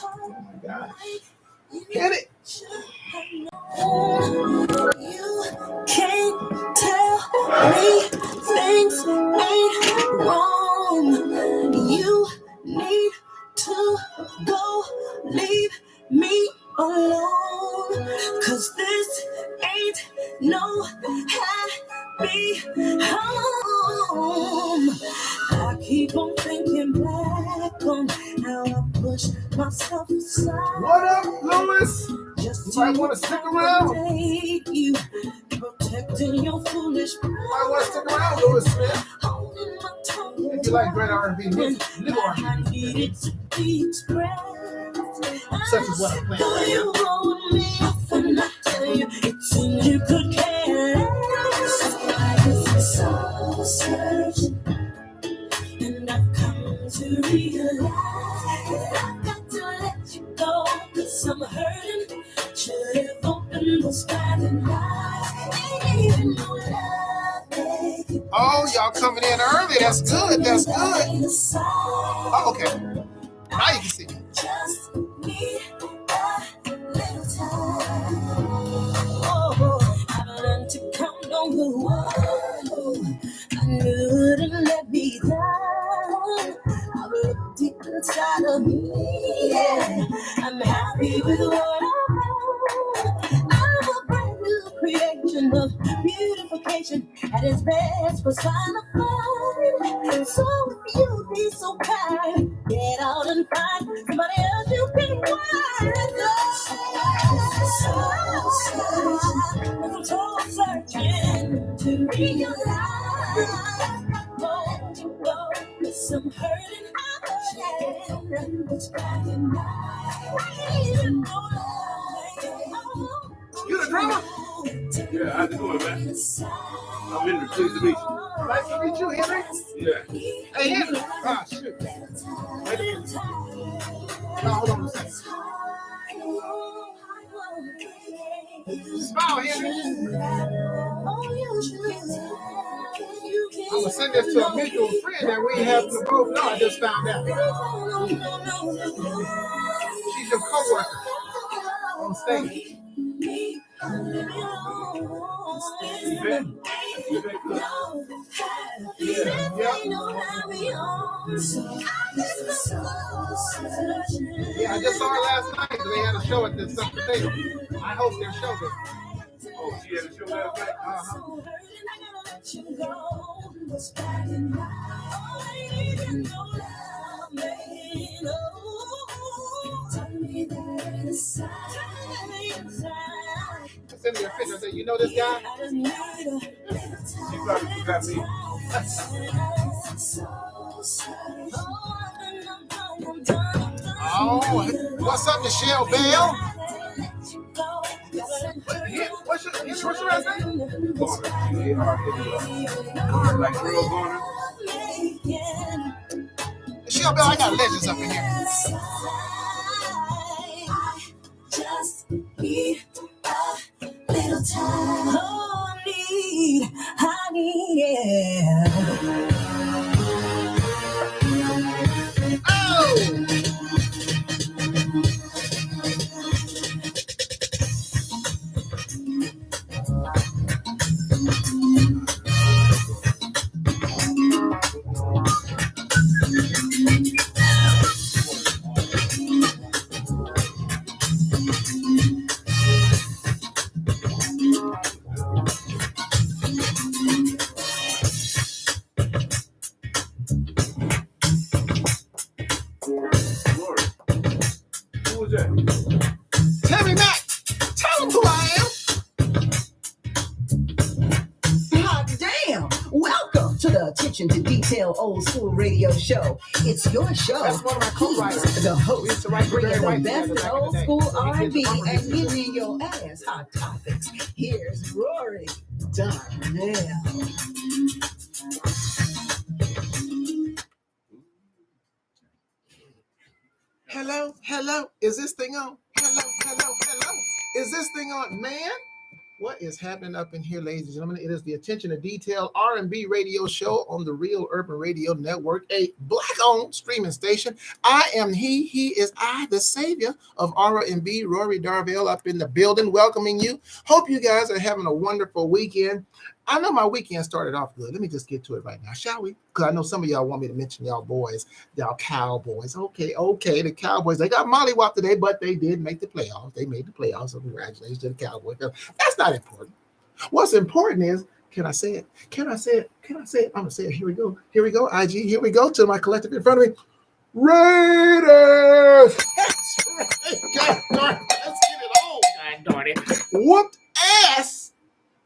Oh my gosh. Hit it. You can't tell me things ain't wrong. You need to go, leave me alone. 'Cause this ain't no happy home. I keep on thinking back on how I pushed myself aside. What up, Louis? Just you might want to stick around. You, protecting your foolish pride. You might want to stick around, Louis Smith. Holding my tongue. If you like great R&B music, new R&B. I needed to be expressed. Such as what I'm playing right now. You rolled me up and I tell you, it seems you could care less. I was so searching, and I've come to realize that I've got to let you go, 'cause I'm hurting. Should have opened the sky tonight. Ain't even no love, baby. Oh, y'all coming in early. That's good. That's good. Oh, okay. Now you can see me. Just need a little time. Oh, I've learned to count on the one I knew wouldn't let me down. I look deep inside of me. Yeah, I'm happy with what I have. I'm a brand new creation of beautification at its best personified. So if you be so kind, get out and find somebody else you can wind up. I'm so searching to realize, oh, some hurting. You the drummer? Yeah, how's it going, man? I'm Henry. Pleased to meet you. Nice to meet you, Henry. Yeah. Hey, Henry. Ah, shoot. No, hold on a second. Smile, Henry. I'm going to send this to a mutual friend that we have to both know. I just found out. She's your co-worker on stage. Yeah, I just saw her last night. They had a show at the Sun Potato. I host their show there. Oh, she had a show last night? Uh-huh. Send me a picture. I said, you know this guy? She probably forgot me. Oh, what's up, Michelle Bell? What's your last name? Garner. Like Earl Garner. Michelle Bell, I got legends up in here. Just need a little time. Oh, I need, yeah. Oh! Tammy Mack, tell them who I am. Hot damn! Welcome to the Attention to Detail Old School Radio Show. It's your show. That's one of my co-writers. He's the host, bringing the right best back old in the school day. R&B and giving your ass hot topics. Here's Rory Darnell. Hello? Is this thing on? Hello? Is this thing on? Man, What is happening up in here, ladies and gentlemen? It is the Attention to Detail R&B radio show on the Real Urban Radio Network, a Black-owned streaming station. I am he is I, the savior of R&B, Rory Darvell, up in the building, welcoming you. Hope you guys are having a wonderful weekend. I know my weekend started off good. Let me just get to it right now, shall we? Because I know some of y'all want me to mention y'all boys, y'all Cowboys. Okay, the Cowboys. They got mollywopped today, but they did make the playoffs. They made the playoffs, so congratulations to the Cowboys. That's not important. What's important is, can I say it? Can I say it? I'm going to say it. Here we go, IG. Here we go to my collective in front of me. Raiders! That's right. God darn it. Let's get it on. God darn it. Whooped ass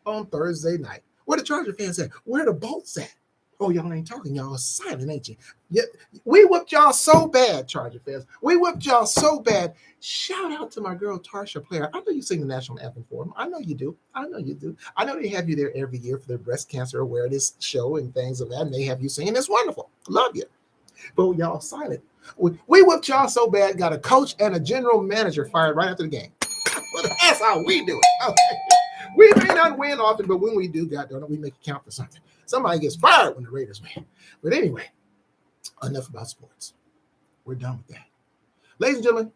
on Thursday night. Where the Charger fans at? Where the bolts at? Oh, y'all ain't talking. Y'all silent, ain't you? Yeah, we whipped y'all so bad, Charger fans. We whipped y'all so bad. Shout out to my girl, Tarsha Player. I know you sing the national anthem for them. I know you do. I know they have you there every year for their breast cancer awareness show and things of that, and they have you singing. It's wonderful. Love you. But y'all silent. We whipped y'all so bad, got a coach and a general manager fired right after the game. Well, that's how we do it. Okay. We may not win often, but when we do, God darn it, we make it count for something. Somebody gets fired when the Raiders win. But anyway, enough about sports. We're done with that. Ladies and gentlemen,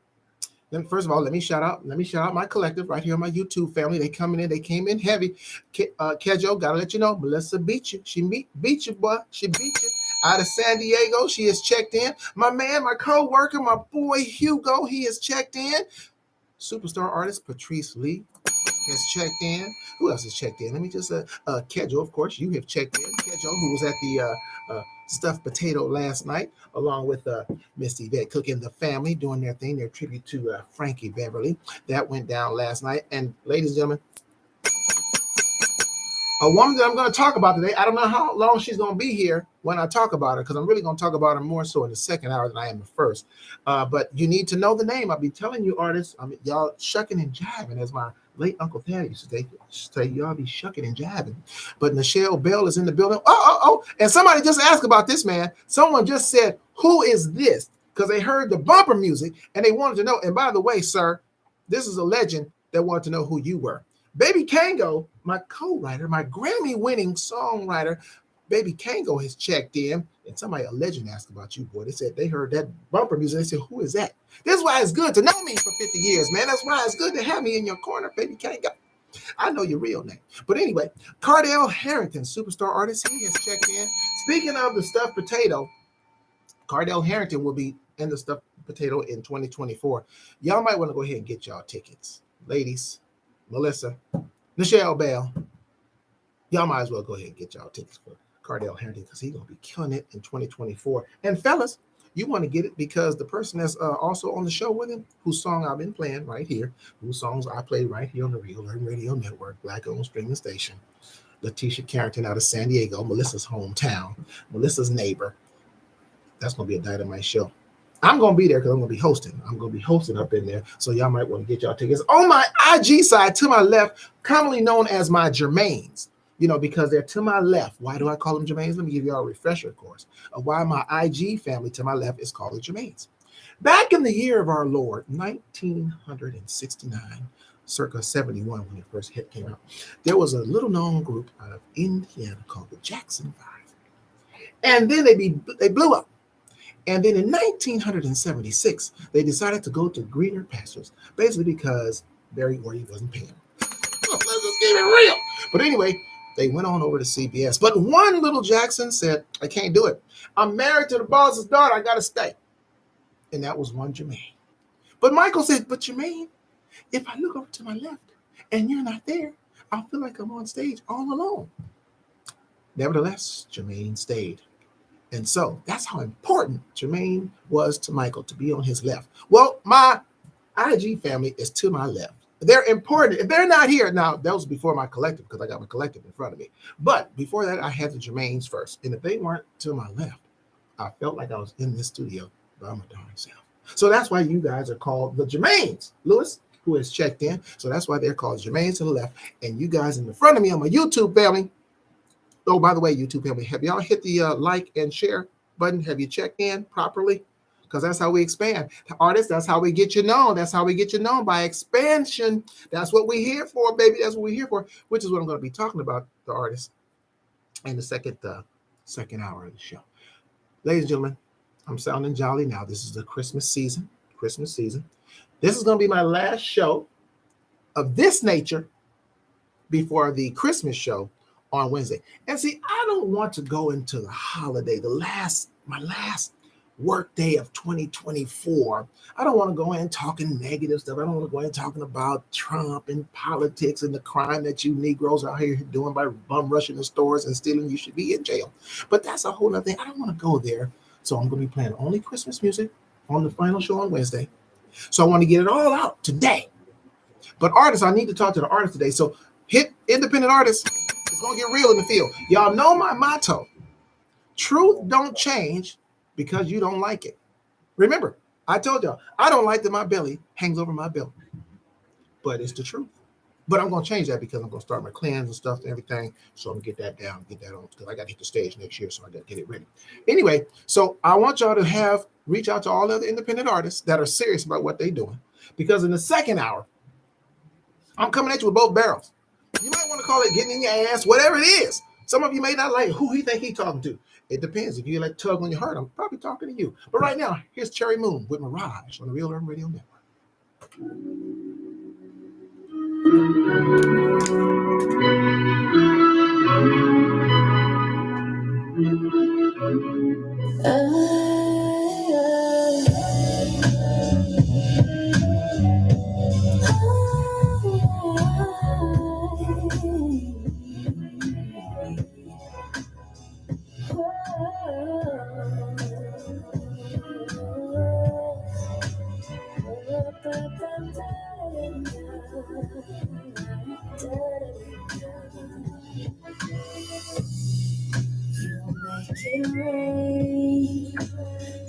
first of all, let me shout out my collective right here on my YouTube family. They came in heavy. Kejo, gotta let you know, Melissa beat you. She beat you, boy. She beat you. Out of San Diego, she has checked in. My man, my co-worker, my boy Hugo, he has checked in. Superstar artist Patrice Lee has checked in. Who else has checked in? Let me just Kejo, of course, you have checked in. Kejo, who was at the stuffed potato last night, along with Miss Yvette Cook and the family doing their thing, their tribute to Frankie Beverly. That went down last night. And ladies and gentlemen, a woman that I'm going to talk about today, I don't know how long she's going to be here when I talk about her, because I'm really going to talk about her more so in the second hour than I am the first. But you need to know the name. I'll be telling you, artists, y'all shucking and jiving, as my late Uncle Thad used to say, y'all be shucking and jiving. But Nichelle Bell is in the building. Oh. And somebody just asked about this, man. Someone just said, who is this? Because they heard the bumper music and they wanted to know. And by the way, sir, this is a legend that wanted to know who you were. Baby Kango, my co-writer, my Grammy-winning songwriter, Baby Kango has checked in, and somebody, a legend, asked about you, boy. They said they heard that bumper music. They said, who is that? This is why it's good to know me for 50 years, man. That's why it's good to have me in your corner, Baby Kango. I know your real name. But anyway, Cardell Harrington, superstar artist, he has checked in. Speaking of the stuffed potato, Cardell Harrington will be in the stuffed potato in 2024. Y'all might want to go ahead and get y'all tickets. Ladies, Melissa, Nichelle Bell, y'all might as well go ahead and get y'all tickets for Cardell Harrington, because he's going to be killing it in 2024. And fellas, you want to get it because the person that's also on the show with him, whose song I've been playing right here, whose songs I play right here on the Real Urban Radio Network, Black-owned streaming station, Letitia Carrington out of San Diego, Melissa's hometown, Melissa's neighbor. That's going to be a dynamite show. I'm going to be there because I'm going to be hosting. I'm going to be hosting up in there. So y'all might want to get y'all tickets. On my IG side, to my left, commonly known as my Jermaines, because they're to my left. Why do I call them Jermaines? Let me give y'all a refresher course of why my IG family to my left is called the Jermaines. Back in the year of our Lord, 1969, circa 71 when it first came out, there was a little known group out of Indiana called the Jackson 5. And then they blew up. And then in 1976, they decided to go to greener pastures, basically because Barry Gordy wasn't paying. Let's just keep it real. But anyway, they went on over to CBS. But one little Jackson said, I can't do it. I'm married to the boss's daughter. I got to stay. And that was one Jermaine. But Michael said, but Jermaine, if I look over to my left and you're not there, I'll feel like I'm on stage all alone. Nevertheless, Jermaine stayed. And so that's how important Jermaine was to Michael, to be on his left. Well, my IG family is to my left. They're important. If they're not here, now that was before my collective, because I got my collective in front of me. But before that, I had the Jermaines first. And if they weren't to my left, I felt like I was in this studio by my darn self. So that's why you guys are called the Jermaines. Lewis, who has checked in. So that's why they're called Jermaines to the left. And you guys in the front of me on my YouTube family. Oh, by the way, YouTube family, have y'all hit the like and share button? Have you checked in properly? because that's how we expand. Artists, that's how we get you known. That's how we get you known, by expansion. That's what we're here for, baby. That's what we're here for, which is what I'm going to be talking about, the artists, in the second hour of the show. Ladies and gentlemen, I'm sounding jolly now. This is the Christmas season. This is going to be my last show of this nature before the Christmas show on Wednesday. And see, I don't want to go into the holiday, my last work day of 2024. I don't want to go in talking negative stuff. I don't want to go in talking about Trump and politics and the crime that you Negroes are out here doing by bum rushing the stores and stealing. You should be in jail. But that's a whole other thing. I don't want to go there. So I'm going to be playing only Christmas music on the final show on Wednesday. So I want to get it all out today. But artists, I need to talk to the artists today. So hit independent artists. It's going to get real in the field. Y'all know my motto. Truth don't change because you don't like it. Remember, I told y'all, I don't like that my belly hangs over my belly. But it's the truth. But I'm going to change that because I'm going to start my cleanse and stuff and everything. So I'm going to get that down, get that on, because I got to hit the stage next year, so I got to get it ready. Anyway, so I want y'all to reach out to all other independent artists that are serious about what they're doing. Because in the second hour, I'm coming at you with both barrels. You might want to call it getting in your ass, whatever it is. Some of you may not like who he think he talking to. It depends. If you like tug on your heart, I'm probably talking to you. But right now, here's Cherry Moon with Mirage on the Real Urban Radio Network.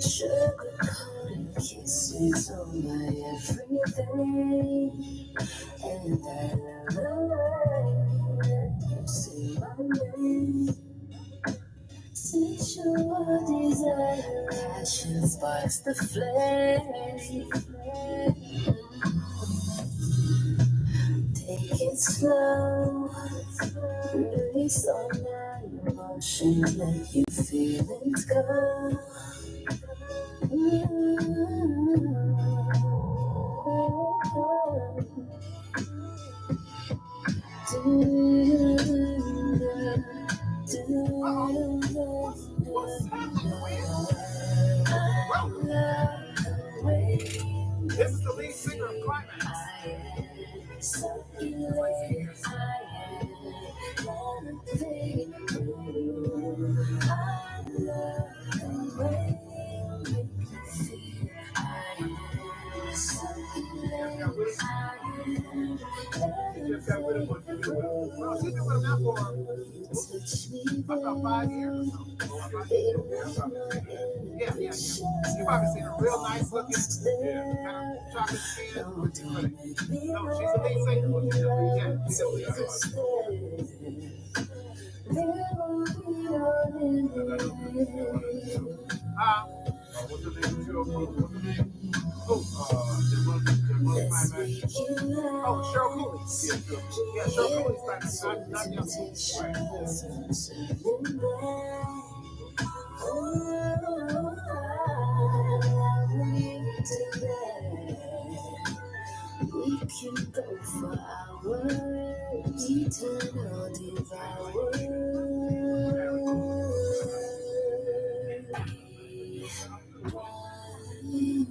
Sugar-coated kisses on my everything, and I love you say my name. Sensual desire, passion sparks the flame. Take it slow, release all my emotions, let your feelings go. This is the lead singer of Climax. She's been with him now for about 5 years. Yeah. You probably seen her real nice looking, kind of chocolate skin. No, she's a lead singer. What's the name of your group? Cheryl Cooley. Yeah, Cheryl Cooley's not young. We can go for hours, eternal devour.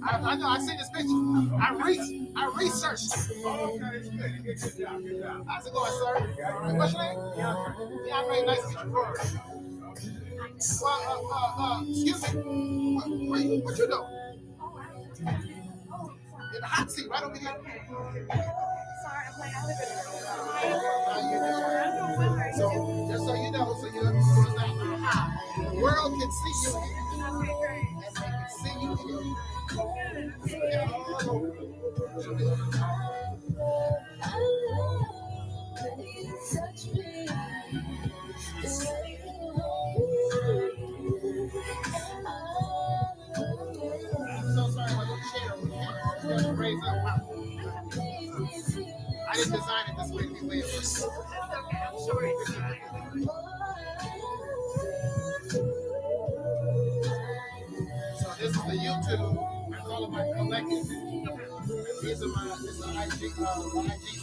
I know. I seen this picture. I researched. Oh, okay, it's good. Good job. How's it going, sir? What's your name? Yeah, I made nice to meet you. Excuse me. What you doing? In the hot seat, right over here. Sorry, I'm playing elevator. So, just so you know, the world can see you here. And they can see you here. raise up. Wow. I didn't design it this way. The way it was. That's okay. I'm sure it's fine. So this is the YouTube. I call it my collective. These are my this is IG side.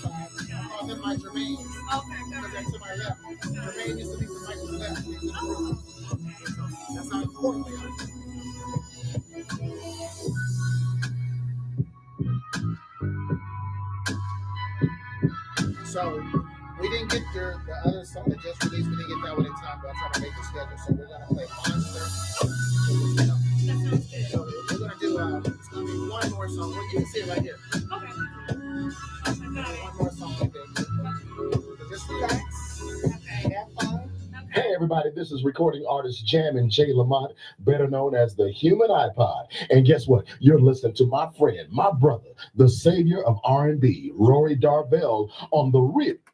I call them my Jermaine. Okay, Because they're to my left. Jermaine used to be to Michael's left. That's how important they are. So we didn't get the other song that just released. We didn't get that one in time, but I'm trying to make the schedule. So we're gonna play Monster. So we're gonna do it's gonna be one more song. You can see it right here. Okay. One more song right there. So just relax. Have fun. Hey everybody, this is recording artist Jammin' J. Lamont, better known as the Human iPod. And guess what? You're listening to my friend, my brother, the savior of R&B, Rory Darvell, on the RIP.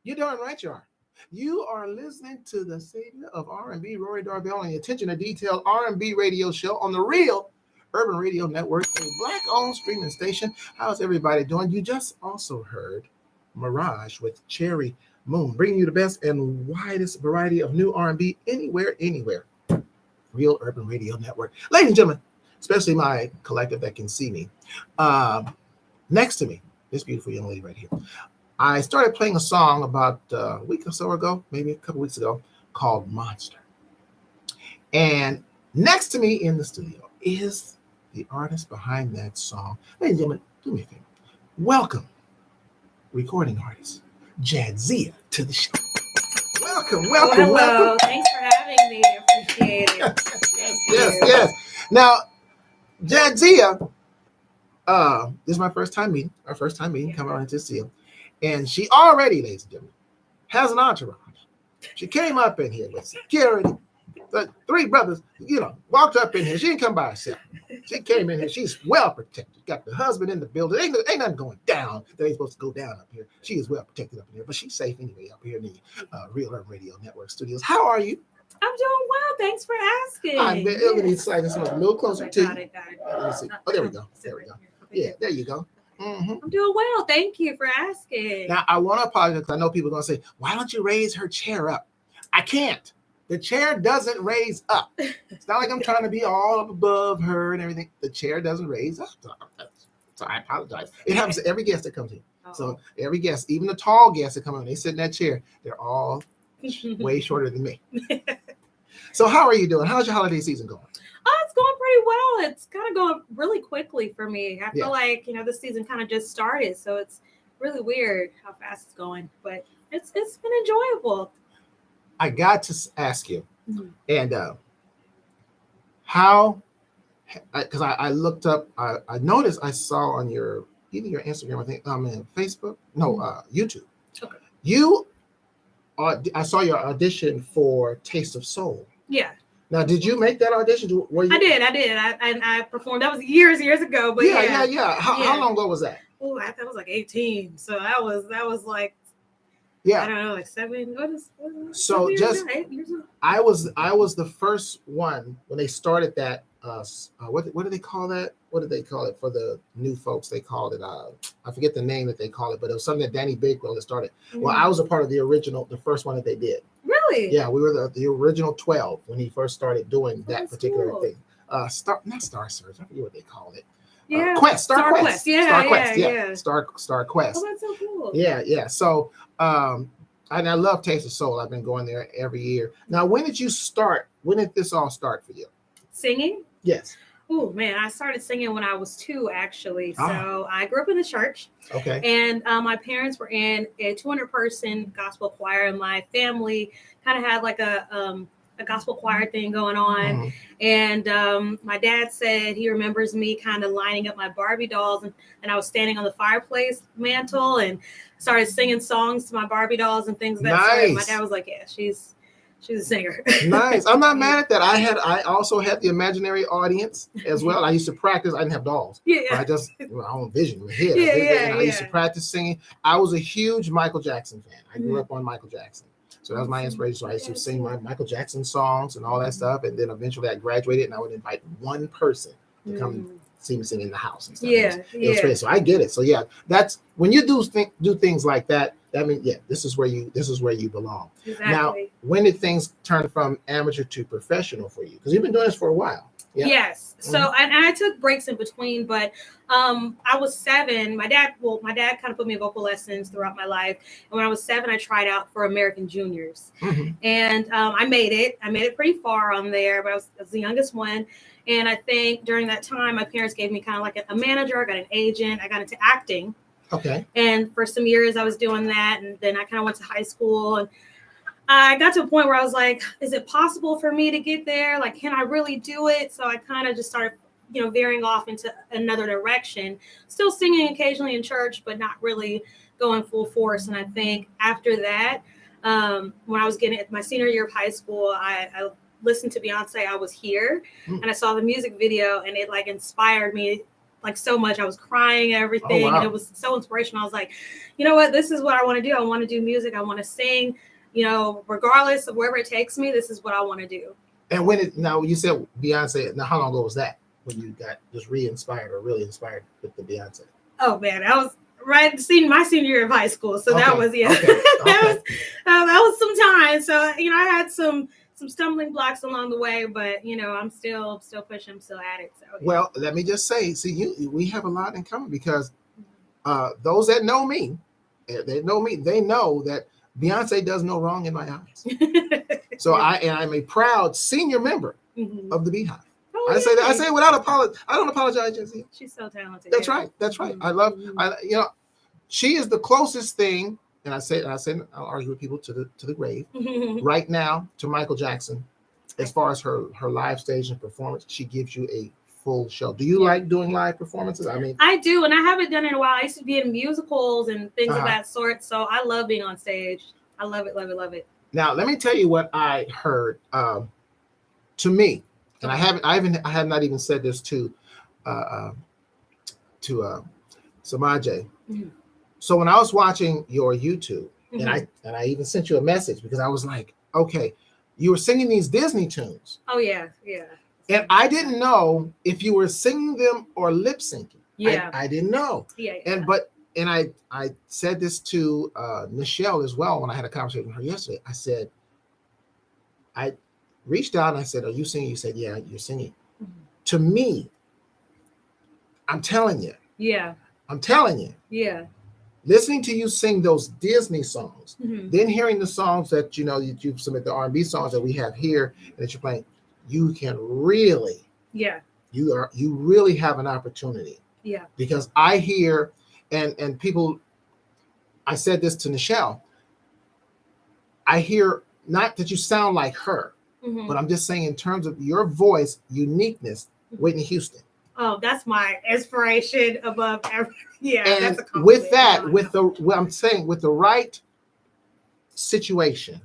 You're darn right you are. You are listening to the savior of R&B, Rory Darvell, on the Attention to Detail R&B radio show on the Real Urban Radio Network, a Black-owned streaming station. How's everybody doing? You just also heard Mirage with Cherry Moon, bringing you the best and widest variety of new R&B anywhere. Real Urban Radio Network. Ladies and gentlemen, especially my collective that can see me, next to me, this beautiful young lady right here. I started playing a song about a week or so ago, maybe a couple weeks ago, called Monster. And next to me in the studio is the artist behind that song. Ladies and gentlemen, do me a favor. Welcome, recording artist Jadzia, to the show. Welcome. Hello. Thanks for having me. Appreciate it. Yes. Now, Jadzia, this is my first time meeting. Our first time meeting, coming on to see him. And she already, ladies and gentlemen, has an entourage. She came up in here with security. The three brothers, walked up in here. She didn't come by herself. She came in here. She's well protected. Got the husband in the building. Ain't nothing going down that ain't supposed to go down up here. She is well protected up in here, but she's safe anyway up here in the Real Urban Radio Network studios. How are you? I'm doing well. Thanks for asking. I'm very excited. This a little closer to you. Got it. Let me see. Oh, there we go. Yeah, there you go. Mm-hmm. I'm doing well. Thank you for asking. Now, I want to apologize because I know people are going to say, why don't you raise her chair up? I can't. The chair doesn't raise up. It's not like I'm trying to be all up above her and everything. The chair doesn't raise up. So I apologize. It happens to every guest that comes in. Oh. So every guest, even the tall guests that come in, they sit in that chair. They're all way shorter than me. So how are you doing? How's your holiday season going? Oh, it's going pretty well. It's kind of going really quickly for me. I feel Yeah. like, this season kind of just started. So it's really weird how fast it's going. But it's been enjoyable. I got to ask you, Mhm. and how, because I looked up, I noticed I saw on either your Instagram, I think, Facebook, YouTube. Okay. I saw your audition for Taste of Soul. Yeah, Now, did you make that audition? Were you? I did. I performed. That was years ago. But yeah. How long ago was that? Oh, that was like 18. So that was like, I Yeah. don't know, like 7. What is So 7 years just- ago, 8 years ago? I was the first one when they started that. What do they call that? What did they call it for the new folks? They called it. I forget the name that they call it, but it was something that Danny Bakewell that started. Well, I was a part of the first one that they did. Really? Yeah, we were the original 12 when he first started doing that That's particular cool. thing. Not Star Search. I forget what they called it. Yeah. Star Quest. Yeah, Star Quest. yeah. Star Quest. Oh, that's so cool. Yeah. So, and I love Taste of Soul. I've been going there every year. Now, when did you start? When did this all start for you? Singing? Yes. Oh man, I started singing when I was 2, actually. So Ah. I grew up in the church, Okay. and my parents were in a 200-person gospel choir, and my family kind of had like a gospel choir thing going on. Mhm. And my dad said he remembers me kind of lining up my Barbie dolls, and I was standing on the fireplace mantle and started singing songs to my Barbie dolls and things of that sort. And my Nice. dad was like, "Yeah, she's a singer." Nice. I'm not mad at that. I also had the imaginary audience as well. I used to practice. I didn't have dolls. But Yeah. I just my own vision in my head. Yeah, I used to yeah. practice singing. I was a huge Michael Jackson fan. I grew Mhm. up on Michael Jackson. So that was my inspiration. So I used to Yeah, sing my cool. Michael Jackson songs and all that stuff. And then eventually I graduated and I would invite one person to come see me sing in the house and stuff. Yeah, It was crazy. So I get it. So yeah, that's when you do things like that. That means this is where you belong. Exactly. Now, when did things turn from amateur to professional for you? Because you've been doing this for a while. Yeah. Yes. So and I took breaks in between, but I was 7. My dad kind of put me in vocal lessons throughout my life. And when I was 7, I tried out for American Juniors. And I made it. I made it pretty far on there, but I was the youngest one. And I think during that time, my parents gave me kind of like a manager. I got an agent. I got into acting. Okay. And for some years I was doing that. And then I kind of went to high school, and I got to a point where I was like, is it possible for me to get there? Like, can I really do it? So I kind of just started, veering off into another direction, still singing occasionally in church, but not really going full force. And I think after that, when I was getting at my senior year of high school, I listened to Beyonce, I Was Here, and I saw the music video, and it like inspired me like so much. I was crying and everything. Oh, wow. And it was so inspirational. I was like, you know what? This is what I want to do. I want to do music. I want to sing. Regardless of wherever it takes me, this is what I want to do. And now you said Beyonce, now how long ago was that when you got just re-inspired or really inspired with the Beyonce? Oh man, that was my senior year of high school. So that was, Okay. that was some time. So, I had some stumbling blocks along the way, but I'm still pushing, I'm still at it. So yeah. Well, let me just say, we have a lot in common because those that know me, they know that Beyonce does no wrong in my eyes. So I'm a proud senior member of the Beehive. Oh, I say that. I say it without apology. I don't apologize, Jesse. She's so talented. That's right. That's right. I love. She is the closest thing, and I'll argue with people to the grave right now to Michael Jackson, as far as her live stage and performance. She gives you a full show. Do you like doing live performances? I mean, I do, and I haven't done it in a while. I used to be in musicals and things of that sort, so I love being on stage. I love it, love it, love it. Now, let me tell you what I heard. To me, and I have not even said this to Samaje. So when I was watching your YouTube, and I even sent you a message because I was like, okay, you were singing these Disney tunes. Oh yeah, yeah. And I didn't know if you were singing them or lip syncing. Yeah. I didn't know. Yeah. And I said this to Nichelle as well when I had a conversation with her yesterday. I said, I reached out and I said, are you singing? You said, yeah, you're singing. To me, I'm telling you. Yeah. I'm telling you. Yeah. Listening to you sing those Disney songs, then hearing the songs that you submit, the R&B songs that we have here and that you're playing, you can really, you really have an opportunity. Yeah. Because I hear and people, I said this to Nichelle, I hear not that you sound like her, but I'm just saying in terms of your voice uniqueness, Whitney Houston. Oh, that's my inspiration above everything. Yeah, and that's a compliment. with that, with the right situation,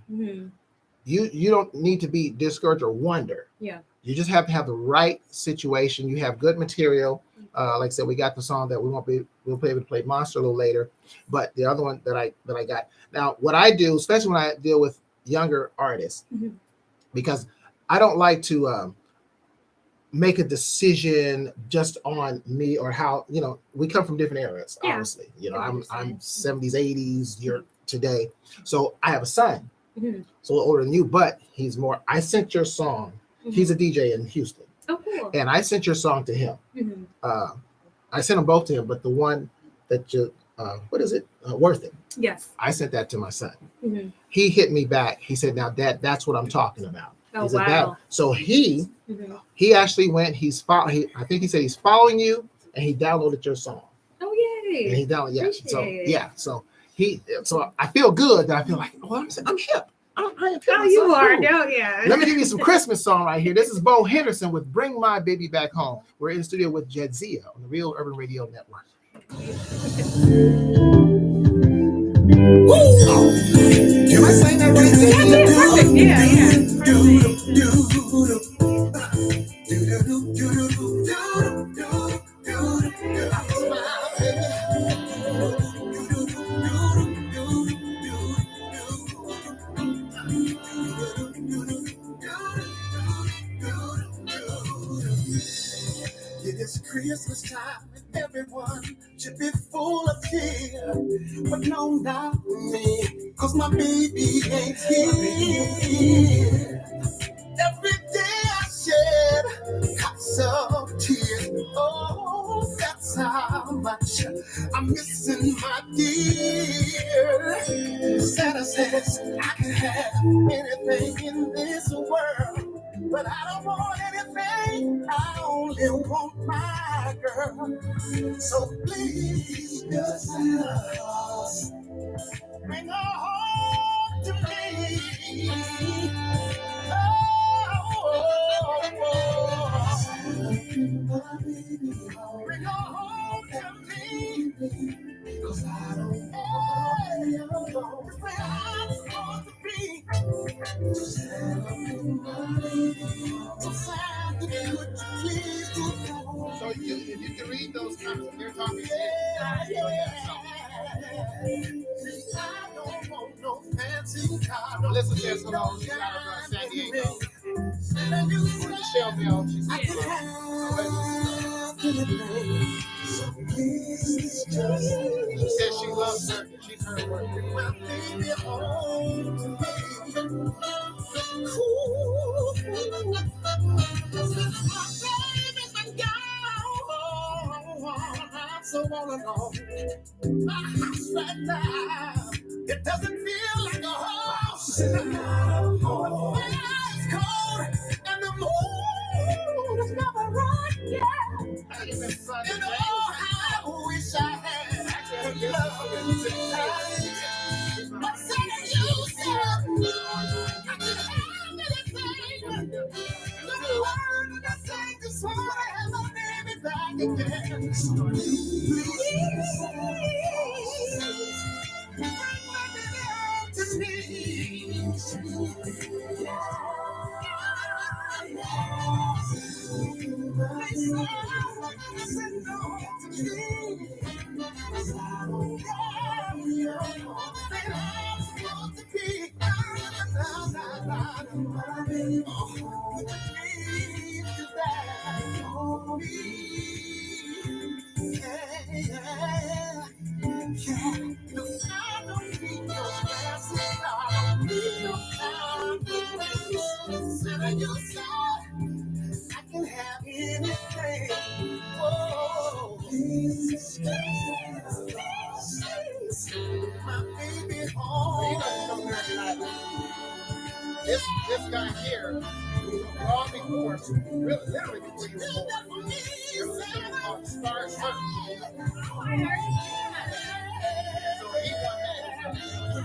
you don't need to be discouraged or wonder. Yeah. You just have to have the right situation. You have good material. Like I said, we got the song that we'll be able to play Monster a little later. But the other one that I got. Now, what I do, especially when I deal with younger artists, because I don't like to make a decision just on me or how, we come from different eras, obviously. I'm 70s, 80s, you're today. So I have a son, so older than you, but I sent your song. He's a DJ in Houston. Oh, cool. And I sent your song to him. I sent them both to him, but the one that what is it? Worth It. Yes. I sent that to my son. He hit me back. He said, now Dad, that's what I'm talking about. Oh, wow. So he actually went, I think he said he's following you and he downloaded your song. Oh, yay. And he downloaded, so I feel good that I feel like, I'm hip. You are. No, yeah. Let me give you some Christmas song right here. This is Bo Henderson with Bring My Baby Back Home. We're in the studio with Jadzia on the Real Urban Radio Network. Am I saying that right? Perfect. Yeah. It is Christmas time and everyone should be full of cheer. But no, not me, 'cause my baby ain't here. Every day I shed cups of tears. Oh, that's how much I'm missing my dear. Santa says I can have anything in this world, but I don't want anything. I only want my girl. So please, just bring her home to me. Bring her home to me, 'cause I don't know where I'm supposed to be. So you can read those comments. They're talking. I don't want no fancy car. Listen to this. Hold on. She's out of San Diego. Michelle Bell. She's out She says she loves her. She's her work. My baby home to me. I'm so all alone. My house right now, it doesn't feel like a house. The fire's cold and the moon is never right. Yeah. You know how I wish I had love tonight. But Santa, you said I could have anything. Little word and I say just want to have my baby back again. So please, bring my baby home to me. I can have anything. Oh, please, my baby home. This guy here, long before, literally before you were born, there was a show called Star Search. So he won that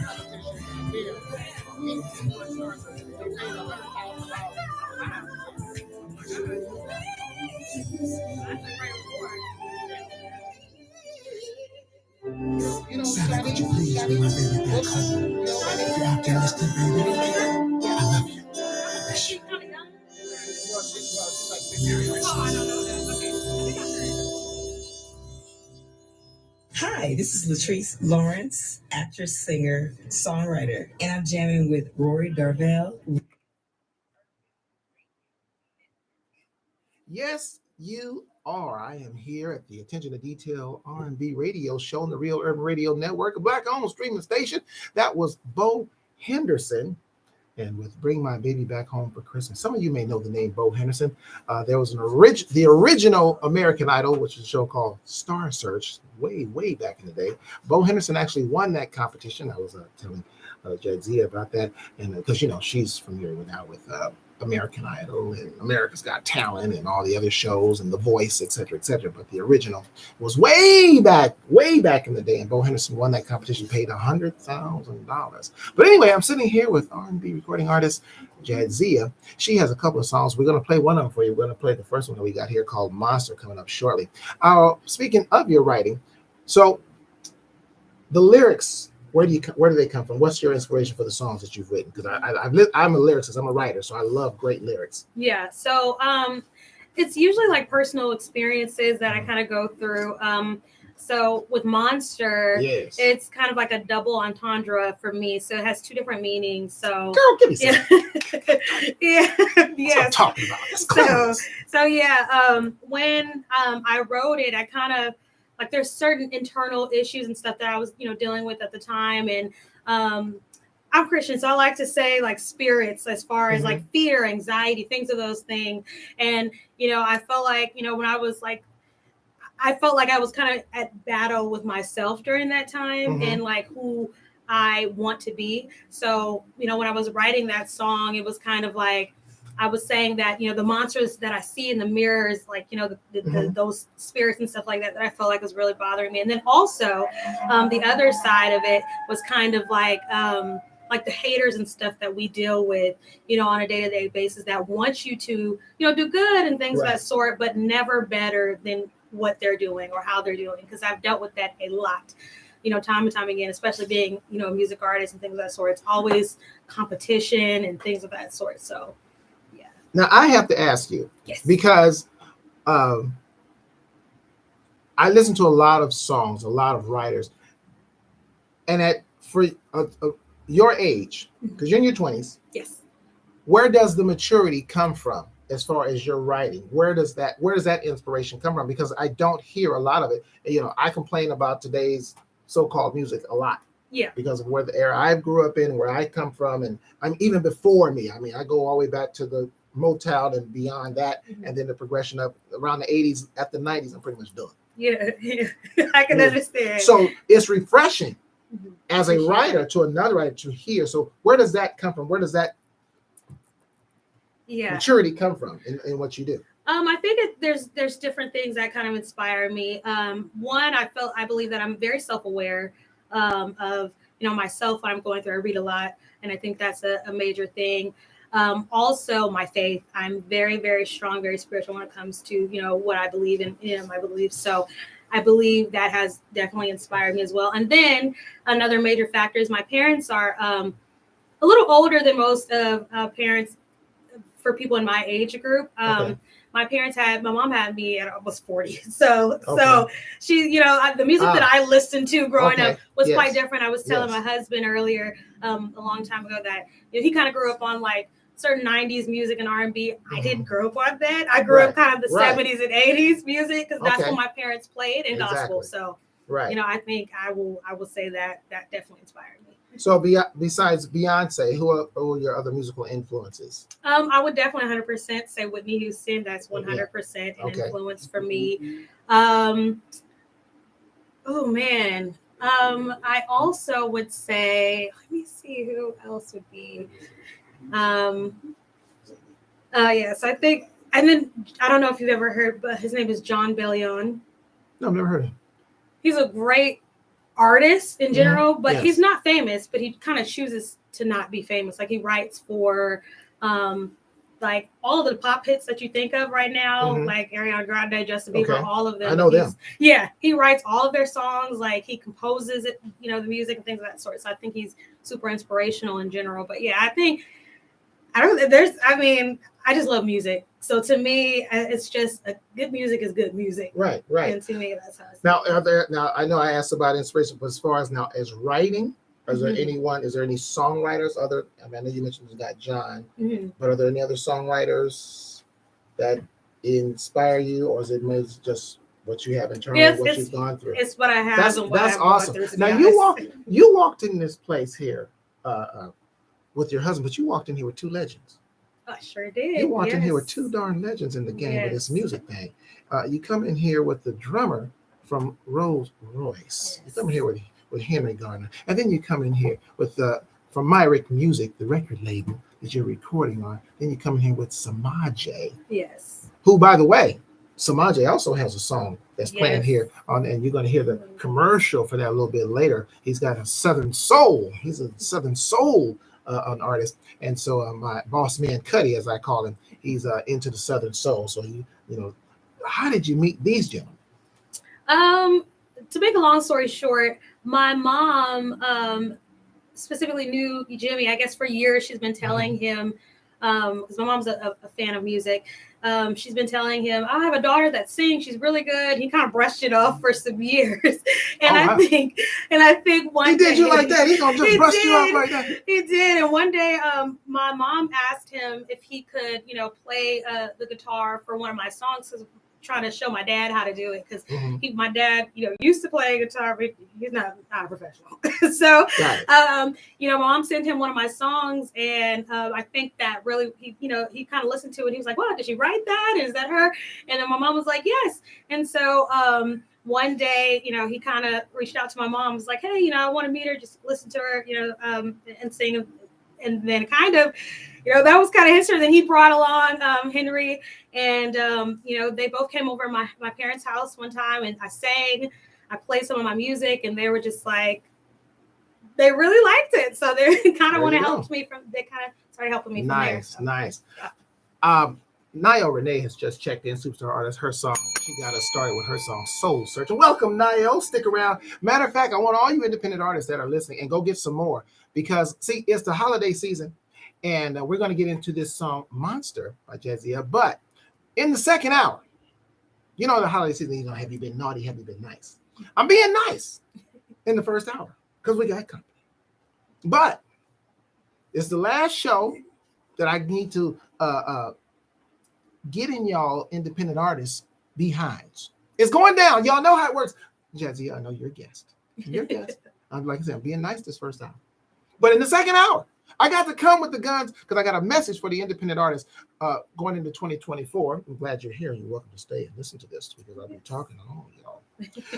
competition here. He won Star Search. They paid $100,000. Santa, could you please bring my baby back home? If you're out there listening, baby, I love you. I miss you. Hi, this is Latrice Lawrence, actress, singer, songwriter, and I'm jamming with Rory Darvell. Yes, you are. I am here at the Attention to Detail R&B radio show on the Real Urban Radio Network, a black-owned streaming station. That was Bo Henderson, and with Bring My Baby Back Home for Christmas. Some of you may know the name Bo Henderson. There was the original American Idol, which is a show called Star Search, way back in the day. Bo Henderson actually won that competition. I was telling Jadzia about that, and because she's familiar now with American Idol and America's Got Talent and all the other shows and The Voice, etc., etc. But the original was way back in the day, and Bo Henderson won that competition, paid $100,000. But anyway, I'm sitting here with R&B recording artist Jadzia. She has a couple of songs. We're going to play one of them for you. We're going to play the first one that we got here called Monster, coming up shortly. Speaking of your writing, so the lyrics, where do they come from? What's your inspiration for the songs that you've written? Because I'm a lyricist, I'm a writer, so I love great lyrics. Yeah, so it's usually like personal experiences that I kind of go through. So with Monster, Yes. it's kind of like a double entendre for me. So it has two different meanings. So Girl, give me some. yeah, That's what I'm yes. talking about. It's close. So yeah, when I wrote it, I kind of like there's certain internal issues and stuff that I was dealing with at the time, and I'm Christian, so I like to say like spirits as far as like fear, anxiety, things of those things. And I felt like when I was like, I felt like I was kind of at battle with myself during that time and like who I want to be. So when I was writing that song, it was kind of like I was saying that the monsters that I see in the mirrors, like those spirits and stuff like that I felt like was really bothering me. And then also the other side of it was kind of like the haters and stuff that we deal with on a day-to-day basis that want you to do good and things of that sort, but never better than what they're doing or how they're doing, because I've dealt with that a lot time and time again, especially being a music artist and things of that sort. It's always competition and things of that sort. So now I have to ask you, because I listen to a lot of songs, a lot of writers, and for your age, because you're in your 20s, where does the maturity come from as far as your writing? Where does that inspiration come from? Because I don't hear a lot of it. I complain about today's so-called music a lot. Yeah. Because of where the era I grew up in, where I come from, and I'm even before me. I mean, I go all the way back to the Motown and beyond that, and then the progression up around the 80s, at the 90s, I'm pretty much done. Yeah. I can understand. So it's refreshing as a writer to another writer to hear. So where does that come from? Where does that maturity come from in what you do? I think there's different things that kind of inspire me. One, I believe that I'm very self-aware of myself when I'm going through. I read a lot, and I think that's a major thing. Also, my faith. I'm very, very strong, very spiritual when it comes to what I believe in my beliefs. So I believe that has definitely inspired me as well. And then another major factor is my parents are a little older than most of parents for people in my age group. My mom had me at almost 40. So she, the music that I listened to growing up was quite different. I was telling my husband earlier, a long time ago, that he kind of grew up on like certain 90s music and R&B. I didn't grow up on that. I grew up kind of the 70s and 80s music, because that's what my parents played, and gospel. So, I think I will say that definitely inspired me. So besides Beyonce, who are your other musical influences? I would definitely 100% say Whitney Houston. That's 100% an influence for me. Oh man. I also would say, let me see who else would be. Yes, I think, and then I don't know if you've ever heard, but his name is Jon Bellion. No, I've never heard of him. He's a great artist in general, but he's not famous, but he kind of chooses to not be famous. Like he writes for like all of the pop hits that you think of right now, like Ariana Grande, Justin Bieber, all of them. I know them. Yeah, he writes all of their songs, like he composes it, the music and things of that sort. So I think he's super inspirational in general. But yeah, I just love music. So to me, it's just good music is good music. Right. And to me, that's how it's now. I know I asked about inspiration, but as far as now as writing, is there any songwriters other? I know you mentioned you got John, but are there any other songwriters that inspire you, or is it just what you have internally, what you've gone through? It's what I have. That's awesome. Now you walked in this place here with your husband, but you walked in here with two legends. I sure did. You walked in here with two darn legends in the game of this music thing. You come in here with the drummer from Rolls Royce. You come in here with Henry Garner, and then you come in here with from Myrick Music, the record label that you're recording on. Then you come in here with Samaje. Yes. Who, by the way, Samaje also has a song that's playing here and you're going to hear the commercial for that a little bit later. He's got a Southern soul. He's a Southern soul an artist, and so my boss man Cuddy, as I call him, he's into the Southern soul. So how did you meet these gentlemen? To make a long story short, my mom specifically knew Jimmy. I guess for years she's been telling him, because my mom's a fan of music. she's been telling him, I have a daughter that sings. She's really good. He kind of brushed it off for some years. And I think one he day. He did you like that. He's going to just brush you off like that. He did. And one day, my mom asked him if he could, play the guitar for one of my songs, because trying to show my dad how to do it, because my dad, used to play guitar, but he's not a professional. So, my mom sent him one of my songs, and I think that really, he kind of listened to it. He was like, "What? Did she write that? Is that her?" And then my mom was like, "Yes." And so one day, he kind of reached out to my mom, was like, "Hey, I want to meet her, just listen to her, and sing." And then kind of, that was kind of history. Then he brought along Henry, and they both came over to my parents' house one time, and I sang, I played some of my music, and they were just like, they really liked it. So they kind of want to help me they kind of started helping me from there. So. Nice. Yeah. Niall Renee has just checked in, superstar artist. Her song, she got us started with her song Soul Searcher. Welcome, Niall. Stick around. Matter of fact, I want all you independent artists that are listening, and go get some more, because see, it's the holiday season, and we're going to get into this song Monster by Jadzia. But in the second hour, the holiday season, you're going to have you been naughty, have you been nice? I'm being nice in the first hour because we got company. But it's the last show that I need to get in y'all independent artists behinds. It's going down. Y'all know how it works. Jadzia, I know you're a guest. You're a guest. Like I said, I'm being nice this first hour. But in the second hour, I got to come with the guns, because I got a message for the independent artists going into 2024. I'm glad you're here, and you're welcome to stay and listen to this, because I'll be talking along, y'all.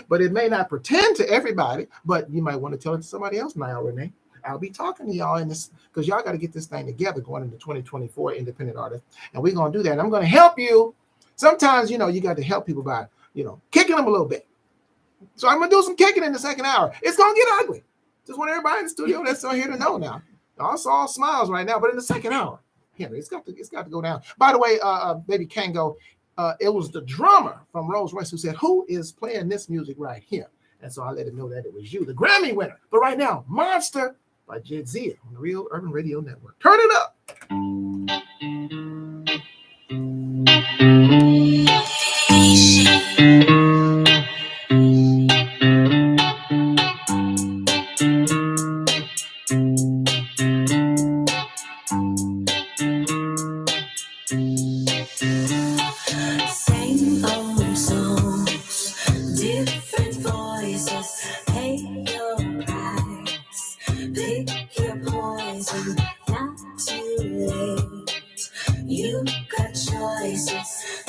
But it may not pretend to everybody, but you might want to tell it to somebody else, Niall Renee. I'll be talking to y'all in this, because y'all got to get this thing together going into 2024 independent artists. And we're going to do that. And I'm going to help you. Sometimes, you got to help people by, kicking them a little bit. So I'm going to do some kicking in the second hour. It's going to get ugly. Just want everybody in the studio that's here to know now. I saw all smiles right now, but in the second hour, Henry, it's got to go down. By the way, baby Kango, it was the drummer from Rolls Royce who said, "Who is playing this music right here?" And so I let him know that it was you, the Grammy winner. But right now, Monster by Jadzia on the Real Urban Radio Network. Turn it up. Same old songs, different voices. Pay your price, pick your poison. Not too late, you got choices.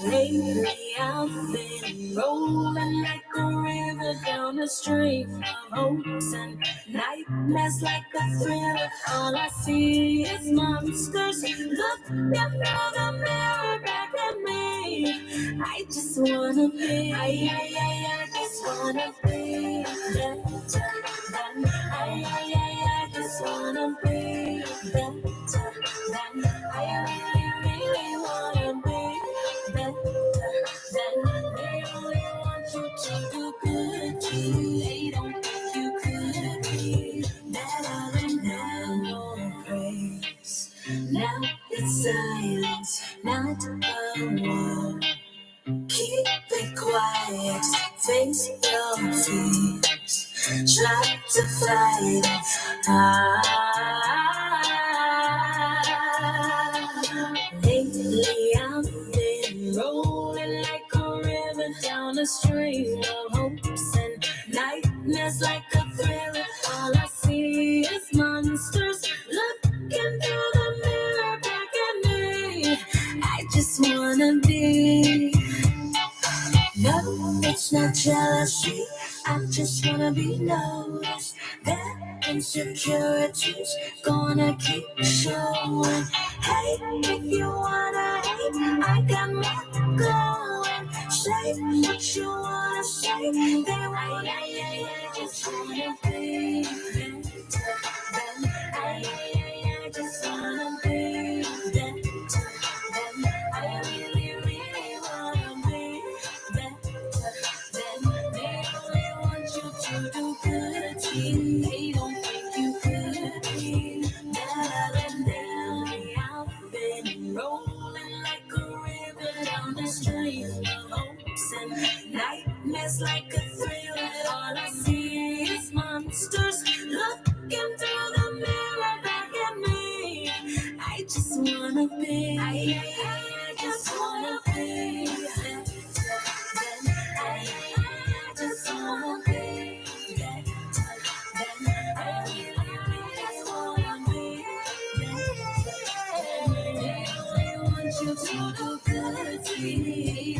Lately I've been rolling like a river down the stream of hopes and nightmares, like a thriller. All I see is monsters looking through the mirror back at me. I just wanna be, I just wanna be better than I just wanna be better than I really wanna be better than they only want you to do good to you. They don't think you could be better than now. No praise. Now it's silence, not a word. Keep it quiet, face your fears. Try to fight it. Lately I've been rolling like a river down a stream of hopes and nightmares, like a thriller. All I see is monsters looking through the mirror back at me. I just wanna be. No, it's not jealousy. I just wanna be noticed. Their insecurities gonna keep showing. Hey, if you wanna hate, I got more going. Say what you wanna say. They right, I just wanna be better than I just wanna be better than I really wanna be better than they only want you to do good to you. They don't think you could be better mess like a thriller. All I see is monsters looking through the mirror back at me. I just wanna be. I just wanna be. I just wanna be. I just wanna be. I want you to do good to me.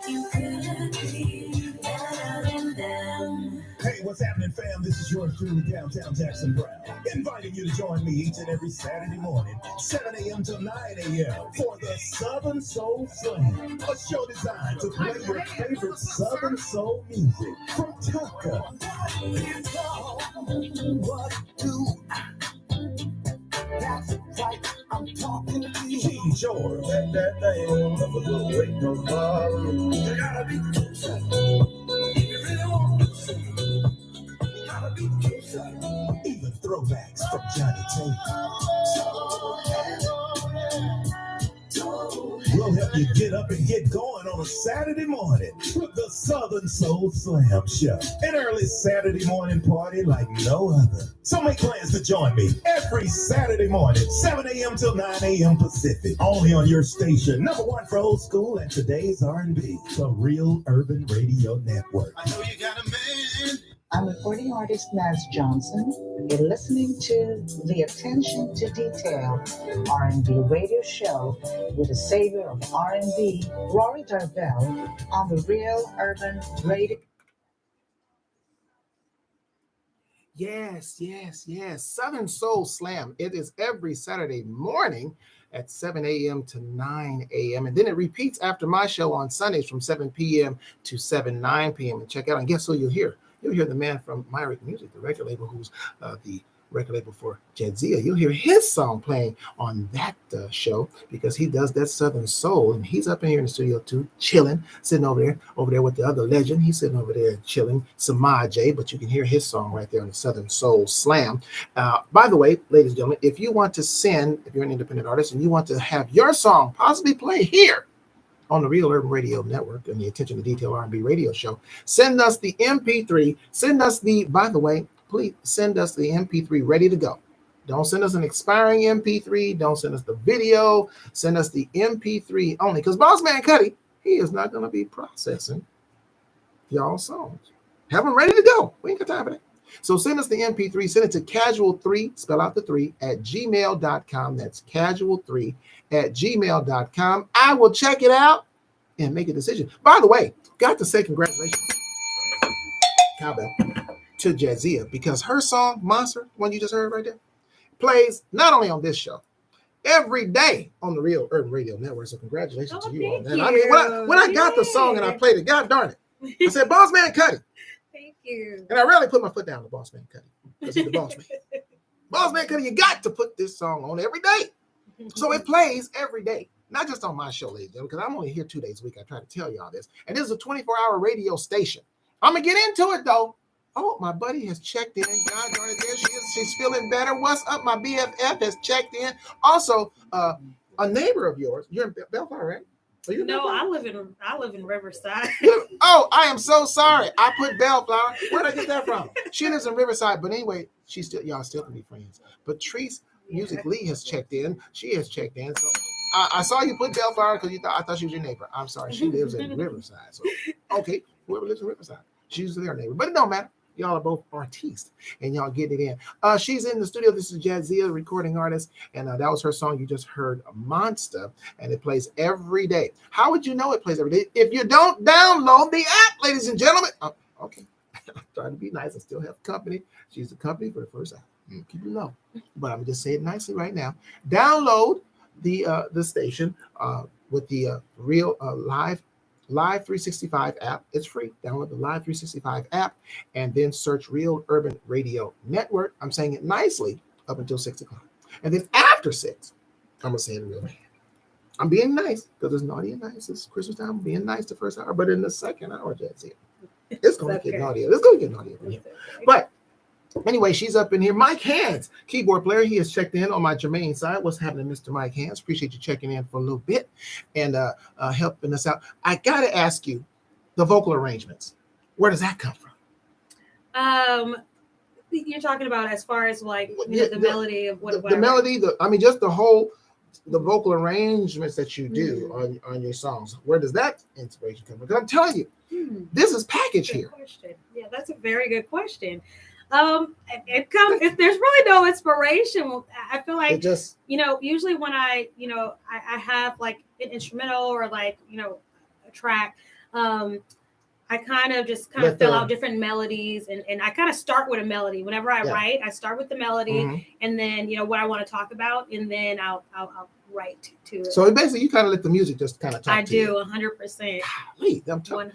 You could be better than them. Hey, what's happening, fam? This is yours truly, Downtown Jackson Brown, inviting you to join me each and every Saturday morning, 7 a.m. to 9 a.m. for the Southern Soul Slam, a show designed to play your favorite Southern Soul music from Tucker. What do? That's right, I'm talking to you. King George. Let that thing up a little weight, no problem. You gotta be too sad. If you really want to see, you gotta be too sad. Even throwbacks from Johnny Taylor. We'll help you get up and get going on a Saturday morning with the Southern Soul Slam Show. An early Saturday morning party like no other. So make plans to join me every Saturday morning, 7 a.m. till 9 a.m. Pacific. Only on your station, #1 for old school and today's R&B, the Real Urban Radio Network. I know you got a man. I'm recording artist Naz Johnson. You're listening to the Attention to Detail R&B radio show with the savior of R&B, Rory Darvell, on the Real Urban Radio. Yes. Southern Soul Slam. It is every Saturday morning at 7 a.m. to 9 a.m. And then it repeats after my show on Sundays from 7 p.m. to 9 p.m. And check out, and guess who you'll hear? You'll hear the man from Myrick Music, the record label, who's the record label for Jadzia. You'll hear his song playing on that show because he does that Southern Soul. And he's up in here in the studio too, chilling, sitting over there with the other legend. He's sitting over there chilling, Samaj, but you can hear his song right there on the Southern Soul Slam. By the way, ladies and gentlemen, if you want to send, if you're an independent artist and you want to have your song possibly play here on the Real Urban Radio Network and the Attention to Detail R&B radio show, send us the MP3. By the way, please send us the MP3 ready to go. Don't send us an expiring MP3. Don't send us the video. Send us the MP3 only. Because Boss Man Cuddy, he is not going to be processing y'all's songs. Have them ready to go. We ain't got time for that. So send us the MP3. Send it to casual3, spell out the 3, at gmail.com. That's casual3 at gmail.com. I will check it out and make a decision. By the way, got to say congratulations, cowbell, to Jadzia, because her song, Monster, one you just heard right there, plays not only on this show, every day on the Real Urban Radio Network. So congratulations to you on that. I mean, when I got the song and I played it, God darn it, I said, Boss Man Cuddy. Thank you. And I rarely put my foot down to Boss Man Cuddy because he's the boss man. Boss Man Cuddy, you got to put this song on every day. So it plays every day, not just on my show, ladies and gentlemen, because I'm only here 2 days a week. I try to tell y'all this. And this is a 24-hour radio station. I'm going to get into it, though. Oh, my buddy has checked in. God darn it, there she is. She's feeling better. What's up? My BFF has checked in. Also, a neighbor of yours. You're in Bellflower, right? No, I live in Riverside. Oh, I am so sorry. I put Bellflower. Where did I get that from? She lives in Riverside, but anyway, y'all still can be friends. Patrice Music Lee has checked in. She has checked in. So I saw you put Bellflower because I thought she was your neighbor. I'm sorry. She lives in Riverside. So okay, whoever lives in Riverside, she's their neighbor. But it don't matter. Y'all are both artistes, and y'all getting it in. She's in the studio. This is Jadzia, recording artist, and that was her song you just heard, Monster, and it plays every day. How would you know it plays every day? If you don't download the app, ladies and gentlemen. Okay, I'm trying to be nice and still have company. She's the company for the first hour. Keep it low, but I'm just saying it nicely right now. Download the station with the Real Live 365 app. It's free. Download the Live 365 app and then search Real Urban Radio Network. I'm saying it nicely up until 6 o'clock. And then after 6, I'm going to say it real bad. I'm being nice because it's naughty and nice. It's Christmas time. I'm being nice the first hour, but in the second hour, that's it. It's going to get naughtier. It's going to get naughtier. But anyway, she's up in here. Mike Hands, keyboard player. He has checked in on my Jermaine side. What's happening, Mr. Mike Hands? Appreciate you checking in for a little bit and helping us out. I got to ask you, the vocal arrangements. Where does that come from? You're talking about as far as like the melody of what the melody, just the vocal arrangements that you do on your songs. Where does that inspiration come from? Because I'm telling you, this is packaged here. Question. Yeah, that's a very good question. It comes if there's really no inspiration. I feel like usually when I have like an instrumental or like a track, I kind of fill out different melodies and I kind of start with a melody. Whenever I write, I start with the melody and then what I want to talk about, and then I'll write to it. So basically, you kind of let the music just kind of talk. I do 100%. 100%.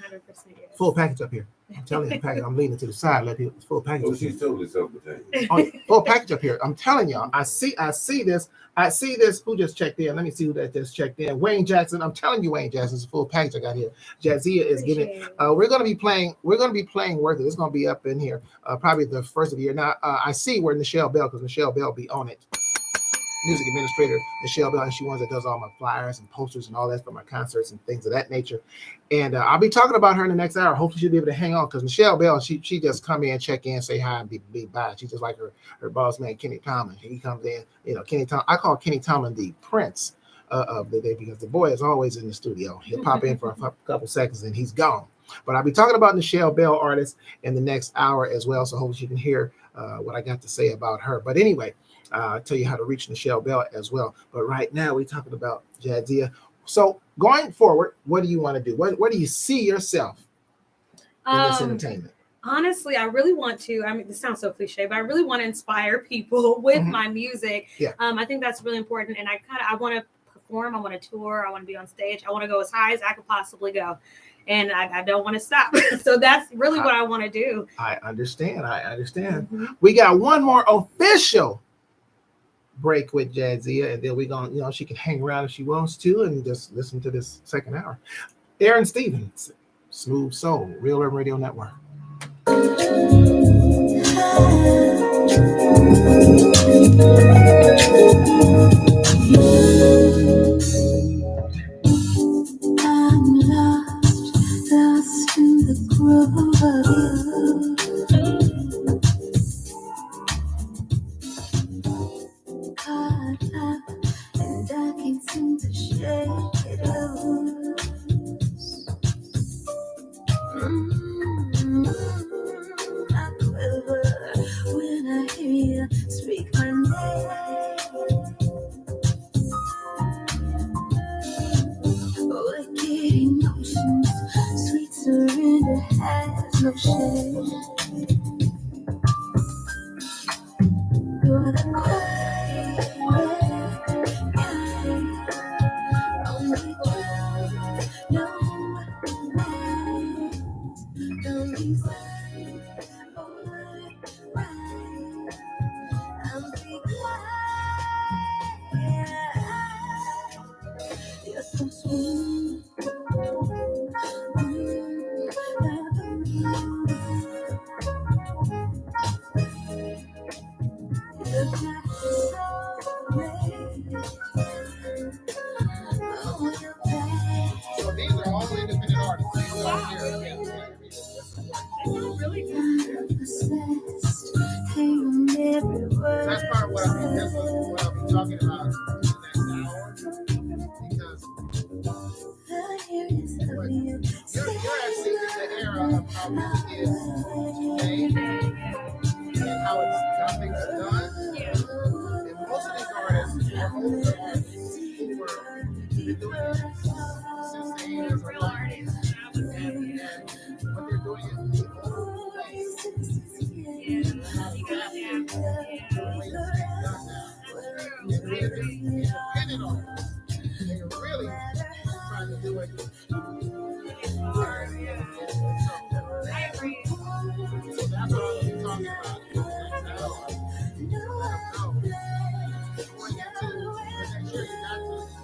Full package up here. I'm telling you, package. I'm leaning to the side. Let people full package. Oh, she's totally self-contained. Full package up here. I'm telling y'all. I see this. Who just checked in? Let me see who that just checked in. Wayne Jackson. I'm telling you, Wayne Jackson's a full package I got here. Jadzia is getting. We're gonna be playing Worth It. It's gonna be up in here. Probably the first of the year. Now I see where Nichelle Bell, because Nichelle Bell be on it. Music administrator Nichelle Bell, and she ones that does all my flyers and posters and all that for my concerts and things of that nature. And I'll be talking about her in the next hour. Hopefully she'll be able to hang on, because Nichelle Bell, she just come in, check in, say hi, and be bye. She's just like her boss man Kenny Tomlin. He comes in, Kenny Tomlin. I call Kenny Tomlin the prince of the day, because the boy is always in the studio. He'll pop in for a couple seconds and he's gone. But I'll be talking about Nichelle Bell, artist, in the next hour as well. So hopefully you can hear what I got to say about her. But anyway, I'll tell you how to reach Nichelle Bell as well. But right now we're talking about Jadzia. So going forward, what do you want to do? Where do you see yourself in this entertainment? Honestly, I really want to. I mean, this sounds so cliche, but I really want to inspire people with my music. Yeah. I think that's really important. And I want to perform. I want to tour. I want to be on stage. I want to go as high as I could possibly go. And I don't want to stop. So that's really what I want to do. I understand. Mm-hmm. We got one more official break with Jadzia, and then we're going, she can hang around if she wants to and just listen to this second hour. Aaron Stevens, Smooth Soul, Real Urban Radio Network. I'm lost in the groove of you. Caught up, and I can't seem to shake it loose. I quiver when I hear you speak my name. Wicked emotions, sweet surrender has no shame. You're the quiet kind, only ground, no mind. Don't be worried, right. I'll be quiet. You're so sweet. So these are all independent artists. That's part of what I'll be talking about in the next hour. Because you're actually in the era of how music is today and how things are done. And most of these artists are older artists who were been doing it since the 80s or 90s. And what they're doing is old ways. Independent artists. They're really trying to do it. I agree. So that's what I'll be talking about.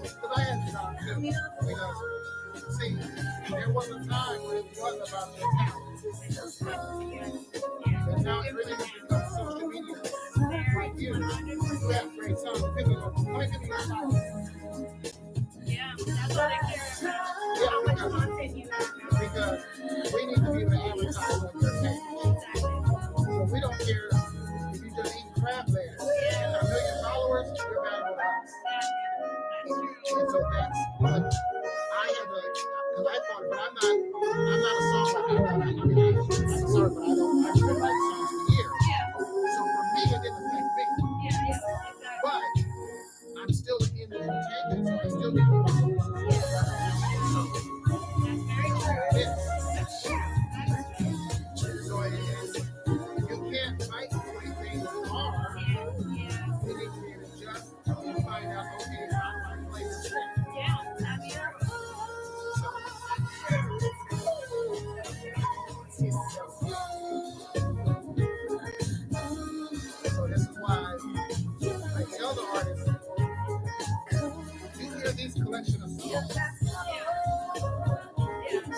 Because I had to talk too. Because, see, there was a time when it was about your talent. And now it really has become social media. Like you have great talent. Yeah, that's what I care about. Yeah, because we need to be able to advertise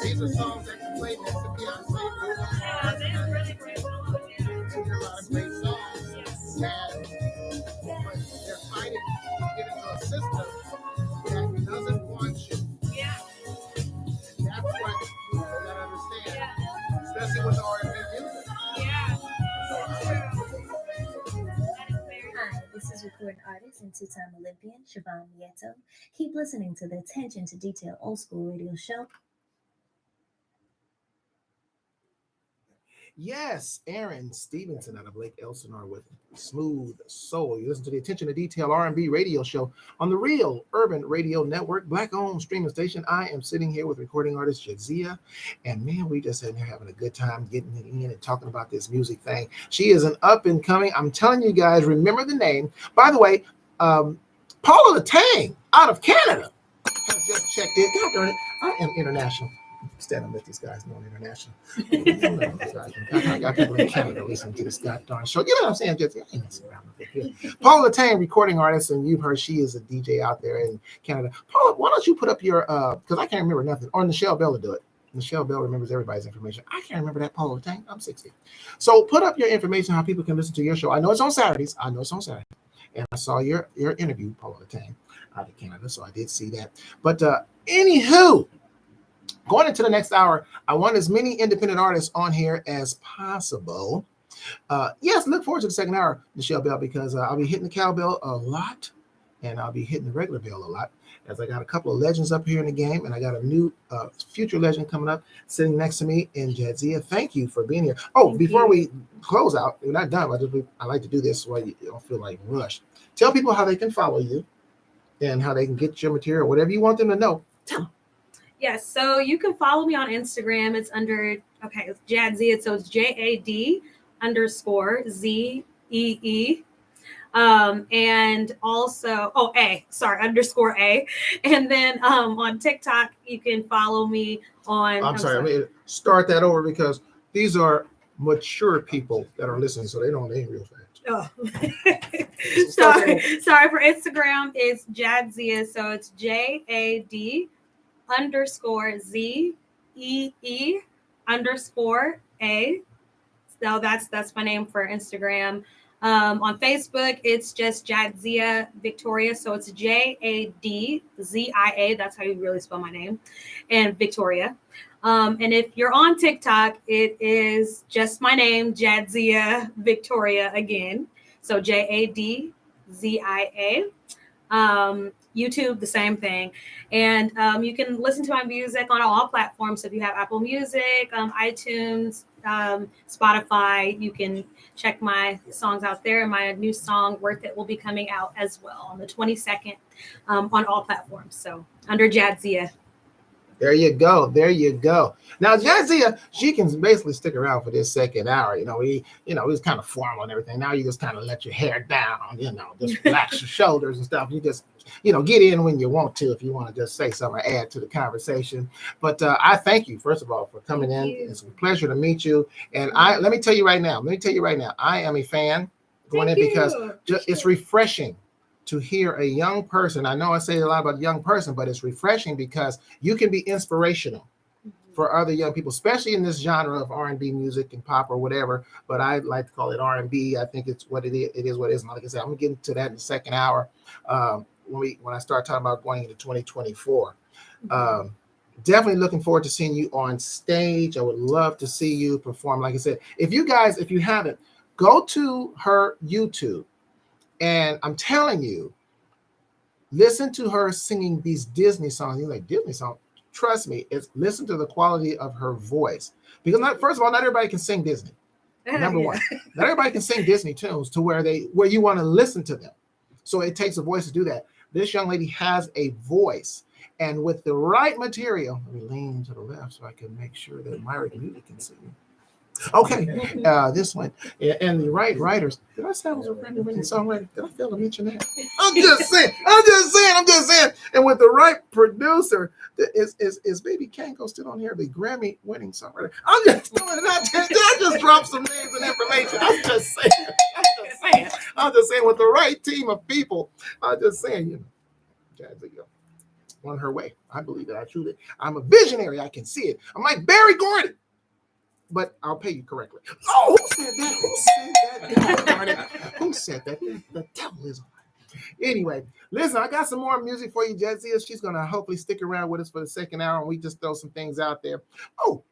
These are songs that you play next to Beyonce. Yeah, they're really great songs. Yeah. And there are a lot of great songs. And they're fighting to get into a system that doesn't want you. Yeah. And that's what you gotta understand. Especially with the R&B music. Yeah. Hi, this is recording artist and two-time Olympian Siobhan Nieto. Keep listening to the Attention to Detail Old School Radio Show. Yes, Aaron Stevenson out of Lake Elsinore with Smooth Soul. You listen to the Attention to Detail R&B radio show on the Real Urban Radio Network, Black-owned streaming station. I am sitting here with recording artist Jadzia, and man, we just sitting here having a good time getting it in and talking about this music thing. She is an up-and-coming, I'm telling you guys, remember the name. By the way, Paula Latang out of Canada has just checked in. God darn it, I am international. Standing with these guys knowing international. I got people in Canada listening to this goddamn show. You know what I'm saying? Just, Paula Latang, recording artist, and you've heard she is a DJ out there in Canada. Paula, why don't you put up your, because I can't remember nothing, or Nichelle Bell will do it. Nichelle Bell remembers everybody's information. I can't remember that, Paula Latang. I'm 60. So put up your information, how people can listen to your show. I know it's on Saturdays. And I saw your interview, Paula Latang, out of Canada, so I did see that. But anywho, going into the next hour, I want as many independent artists on here as possible. Yes, look forward to the second hour, Nichelle Bell, because I'll be hitting the cowbell a lot, and I'll be hitting the regular bell a lot, as I got a couple of legends up here in the game, and I got a new future legend coming up sitting next to me in Jadzia. Thank you for being here. Oh, before we close out, we're not done. I like to do this so you don't feel like rushed. Tell people how they can follow you and how they can get your material, whatever you want them to know. Tell them. Yes, so you can follow me on Instagram. It's under, it's Jadzia, so it's JAD_ZEE. And also, _A. And then on TikTok, you can follow me on. I'm sorry, I mean, start that over because these are mature people that are listening, so they don't name real fast. Oh. sorry, for Instagram, it's Jadzia, so it's JAD_ZEE_A. So that's my name for Instagram. On Facebook, it's just Jadzia Victoria. So it's JADZIA. That's how you really spell my name. And Victoria. And if you're on TikTok, it is just my name, Jadzia Victoria again. So JADZIA. YouTube, the same thing. And you can listen to my music on all platforms. So if you have Apple Music, iTunes, Spotify, you can check my songs out there. And my new song, Worth It, will be coming out as well on the 22nd on all platforms. So under Jadzia. There you go. Now, Jadzia, she can basically stick around for this second hour. It was kind of formal and everything. Now you just kind of let your hair down, just relax your shoulders and stuff. You just, get in when you want to, if you want to just say something or add to the conversation. But I thank you, first of all, for coming in. It's a pleasure to meet you. And let me tell you right now, I am a fan going in because it's refreshing to hear a young person. I know I say a lot about young person, but it's refreshing because you can be inspirational for other young people, especially in this genre of R&B music and pop or whatever. But I like to call it R&B. I think it's what it is. It is what it is. And like I said, I'm gonna get into that in the second hour when I start talking about going into 2024. Definitely looking forward to seeing you on stage. I would love to see you perform. Like I said, if you haven't, go to her YouTube. And I'm telling you, listen to her singing these Disney songs. You're like, Disney song? Trust me, listen to the quality of her voice. Because first of all, not everybody can sing Disney. Number one. Not everybody can sing Disney tunes to where you want to listen to them. So it takes a voice to do that. This young lady has a voice. And with the right material, let me lean to the left so I can make sure that Myra Muted can see me. Okay, this one and the right writers. Did I say I was a Grammy-winning songwriter? Did I fail to mention that? I'm just saying. And with the right producer, is Baby Kanko still on here? The Grammy-winning songwriter. I'm just doing it. I just dropped some names and information. I'm just saying. With the right team of people. I'm just saying. on her way. I believe that. I'm a visionary. I can see it. I'm like Barry Gordon, but I'll pay you correctly. Oh, who said that? Who said that? The devil is. Anyway, listen, I got some more music for you, Jadzia. She's going to hopefully stick around with us for the second hour, and we just throw some things out there. Oh,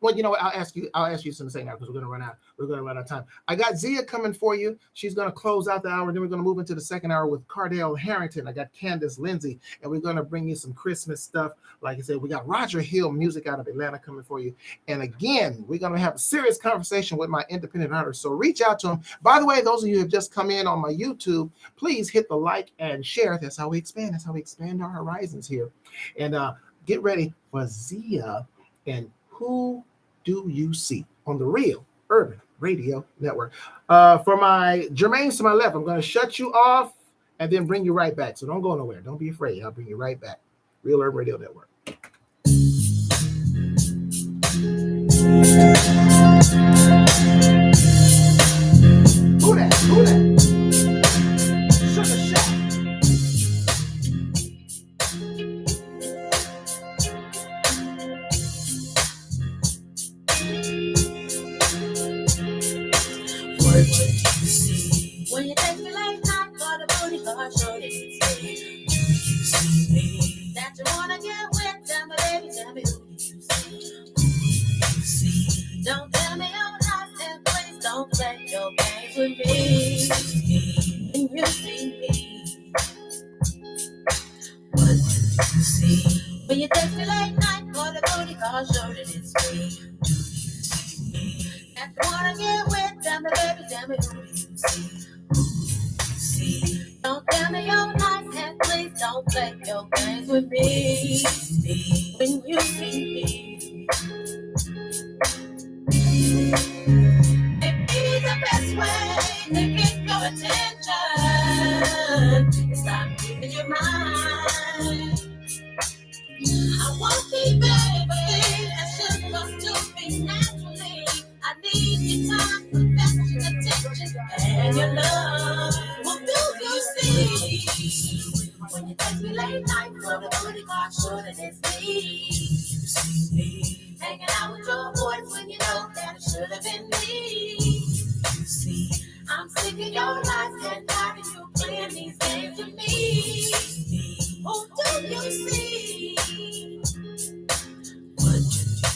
well, you know what? I'll ask you this in the second hour because we're going to run out. We're going to run out of time. I got Zia coming for you. She's going to close out the hour. Then we're going to move into the second hour with Cardell Harrington. I got Candace Lindsay, and we're going to bring you some Christmas stuff. Like I said, we got Roger Hill music out of Atlanta coming for you. And again, we're going to have a serious conversation with my independent artists. So reach out to them. By the way, those of you who have just come in on my YouTube, please hit the like and share. That's how we expand. That's how we expand our horizons here. And get ready for Zia and Who Do You See on the Real Urban Radio Network. For my Jermaines to my left, I'm going to shut you off and then bring you right back. So don't go nowhere. Don't be afraid. I'll bring you right back. Real Urban Radio Network. Who that? Who that? Sugar Shack. When you take me like night for the booty car show, this is me. Do you see me? That you wanna get wet, tell me, baby, tell me who do you see? Who do you see? Don't tell me your lies and please don't play your games with me. When you see me, what do you see? When you take me like night for the booty car show, that it's me. Do you see me? That you wanna get wet, tell me, baby, tell me who do you see? Don't tell me your lies and please don't play your games with me. When you see me, maybe the best way to get your attention is stop keeping your mind. I won't keep anything that should come to me naturally. I need your time, affection, attention, and your love. What do you see when you take me late night for the booty car show that it's me? You see me hanging out with your boys when you know that it should have been me. You see, I'm sick of your lies and tired of you playing these games with me. Who do you see? What do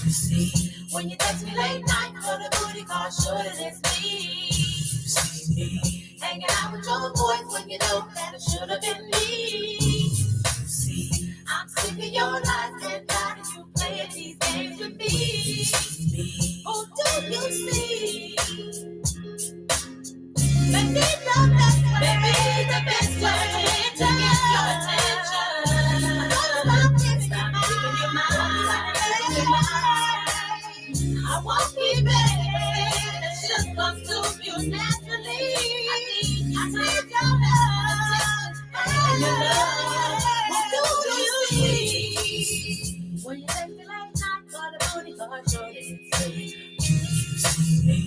you see when you text me late night for the booty car show that it's me? You see me hanging out with your boys when you know that it should have been me. You see, I'm sick of your lies and tired of you playing these games with me. Who do you see? Maybe the best way to get your attention. Stop keeping your mind. I won't keep it. It just comes to you naturally. I need your love and your love. What do you see when you take me like night for the booty car show? Do you see me?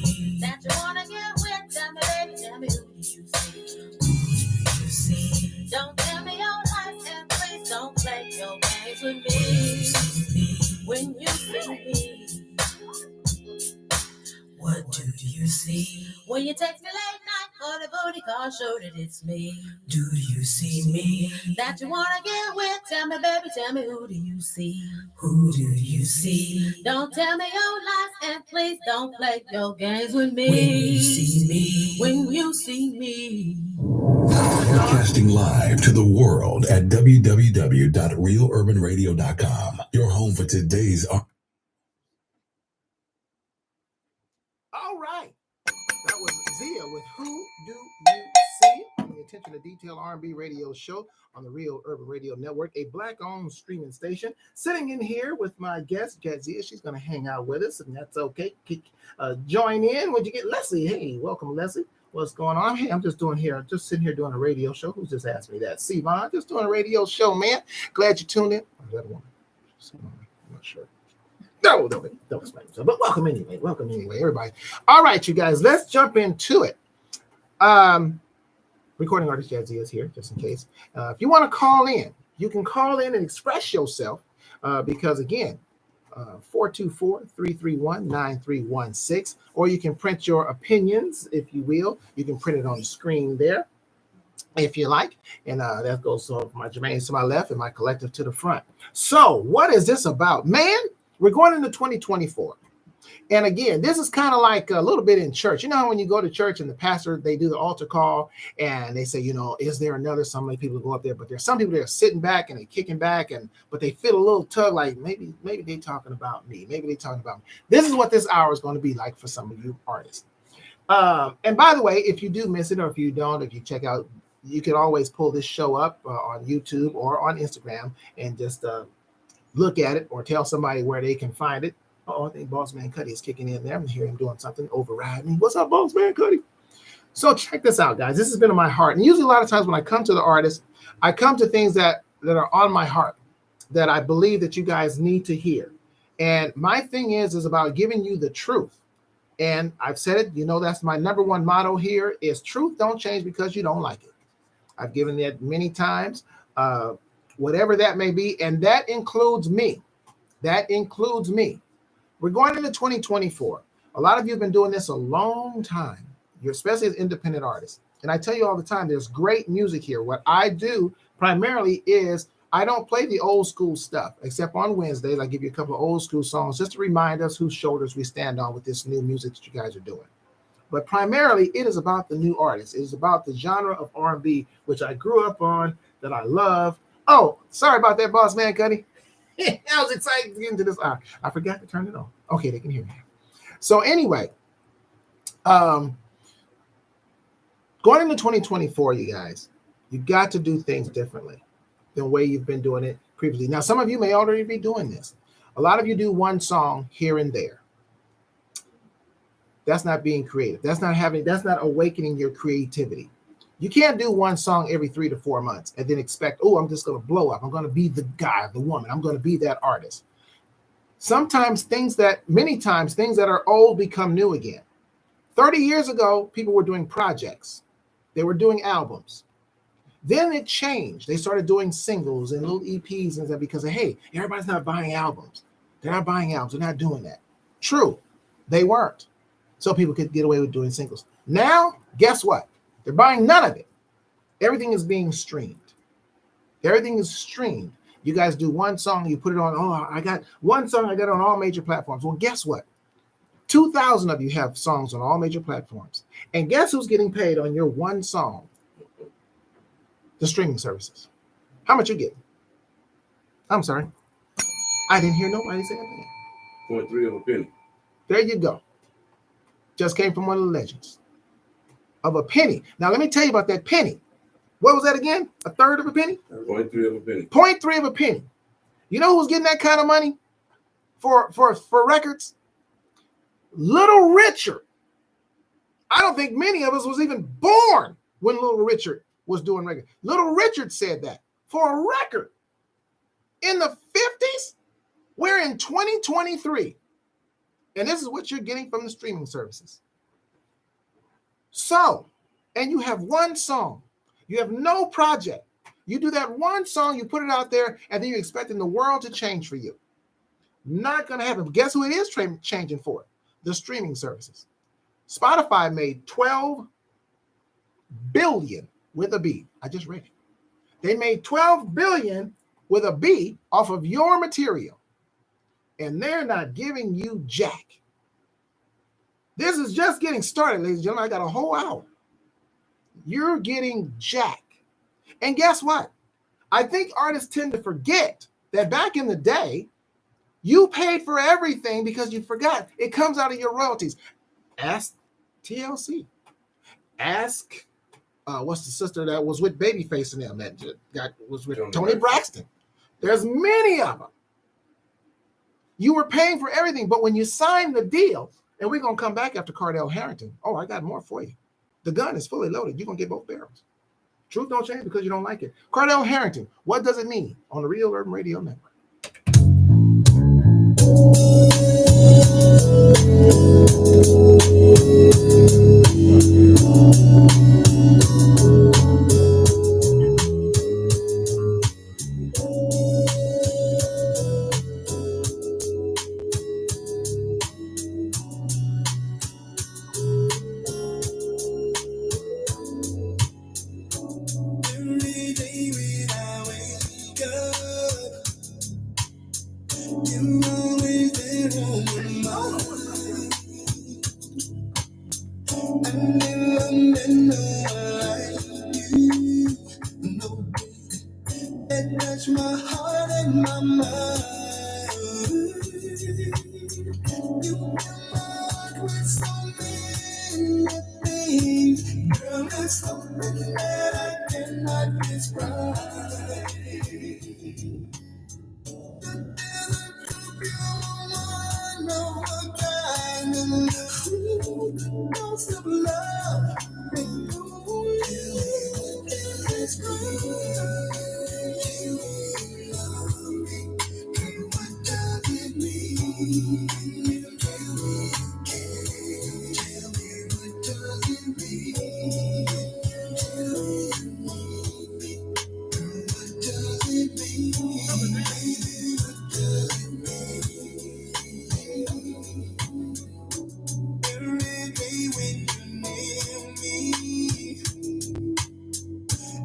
That you wanna get wet? Tell me, baby, tell me who do you see? Who do you see? Don't tell me your lies and please don't play your games with me. When you see me. What do you see when you text me late night for the booty car show that it's me? Do you see me? That you wanna get wet? Tell me, baby, tell me who do you see? Who do you see? Don't tell me your lies and please don't play your games with me. When you see me, when you see me. Broadcasting live to the world at www.realurbanradio.com. Your home for today's. All right. That was Zia with Who Do You See? On the Attention to Detail R&B radio show on the Real Urban Radio Network, a Black-owned streaming station. Sitting in here with my guest, Jadzia. She's going to hang out with us, and that's okay. Join in when you get Leslie. Hey, welcome, Leslie. What's going on? Hey, I'm just sitting here doing a radio show. Who's just asked me that? Sivan, just doing a radio show, man. Glad you tuned in. Is that a woman? I'm not sure. No, don't explain yourself. But welcome anyway, everybody. All right, you guys, let's jump into it. Recording artist Jadzia is here, just in case. If you want to call in, You can call in and express yourself because, again, 424-331-9316, or you can print your opinions, if you will. You can print it on the screen there, if you like. And that goes to my Jermaine to my left and my collective to the front. So what is this about? Man, we're going into 2024. And again, this is kind of like a little bit in church. You know how when you go to church and the pastor, they do the altar call and they say, you know, is there another? Some people go up there, but there's some people that are sitting back and they're kicking back, but they feel a little tug like maybe they're talking about me. Maybe they're talking about me. This is what this hour is going to be like for some of you artists. And by the way, if you do miss it, or if you don't, if you check out, you can always pull this show up on YouTube or on Instagram and just look at it or tell somebody where they can find it. Oh, I think Boss Man Cuddy is kicking in there. I'm hearing him doing something, override me. What's up, Boss Man Cuddy? So check this out, guys. This has been on my heart. And usually a lot of times when I come to the artist, I come to things that are on my heart that I believe that you guys need to hear. And my thing is about giving you the truth. And I've said it, you know, that's my number one motto here is truth don't change because you don't like it. I've given it many times, whatever that may be. And that includes me. That includes me. We're going into 2024. A lot of you have been doing this a long time. You're especially as independent artists. And I tell you all the time, there's great music here. What I do primarily is I don't play the old school stuff, except on Wednesdays. I give you a couple of old school songs just to remind us whose shoulders we stand on with this new music that you guys are doing. But primarily, it is about the new artists. It is about the genre of R&B, which I grew up on, that I love. Oh, sorry about that, Boss Man Cuddy. I was excited to get into this hour. I forgot to turn it on. Okay, they can hear me. So anyway, going into 2024, you guys, you got to do things differently than the way you've been doing it previously. Now, some of you may already be doing this. A lot of you do one song here and there. That's not being creative. That's not awakening your creativity. You can't do one song every 3 to 4 months and then expect, oh, I'm just going to blow up. I'm going to be the guy, the woman. I'm going to be that artist. Many times things that are old become new again. 30 years ago, people were doing projects. They were doing albums. Then it changed. They started doing singles and little EPs and stuff because, hey, everybody's not buying albums. They're not buying albums. They're not doing that. True, they weren't. So people could get away with doing singles. Now, guess what? They're buying none of it. Everything is being streamed. Everything is streamed. You guys do one song, you put it on. Oh, I got one song I got on all major platforms. Well, guess what? 2,000 of you have songs on all major platforms. And guess who's getting paid on your one song? The streaming services. How much you getting? I'm sorry. I didn't hear nobody say anything. 0.3 of a penny. There you go. Just came from one of the legends. Of a penny. Now, let me tell you about that penny. What was that again? A third of a penny? 0.3 of a penny. 0.3 of a penny. You know who's getting that kind of money for records? Little Richard. I don't think many of us was even born when Little Richard was doing records. Little Richard said that for a record in the 50s. We're in 2023. And this is what you're getting from the streaming services. So, and you have one song, you have no project. You do that one song, you put it out there, and then you're expecting the world to change for you. Not going to happen. But guess who it is changing for? The streaming services. Spotify made 12 billion with a B. I just read it. They made 12 billion with a B off of your material. And they're not giving you jack. This is just getting started, ladies and gentlemen. I got a whole hour. You're getting jack. And guess what? I think artists tend to forget that back in the day, you paid for everything because you forgot. It comes out of your royalties. Ask TLC. Ask, what's the sister that was with Babyface and them that was with Tony Braxton. There's many of them. You were paying for everything, but when you signed the deal, and we're going to come back after Cardell Harrington. Oh, I got more for you. The gun is fully loaded. You're going to get both barrels. Truth don't change because you don't like it. Cardell Harrington, what does it mean on the Real Urban Radio Network? You're always there on my mind. I never met no one like you. No, that touch my heart and my mind. You fill my heart with so many things. Girl, it's something that I cannot describe.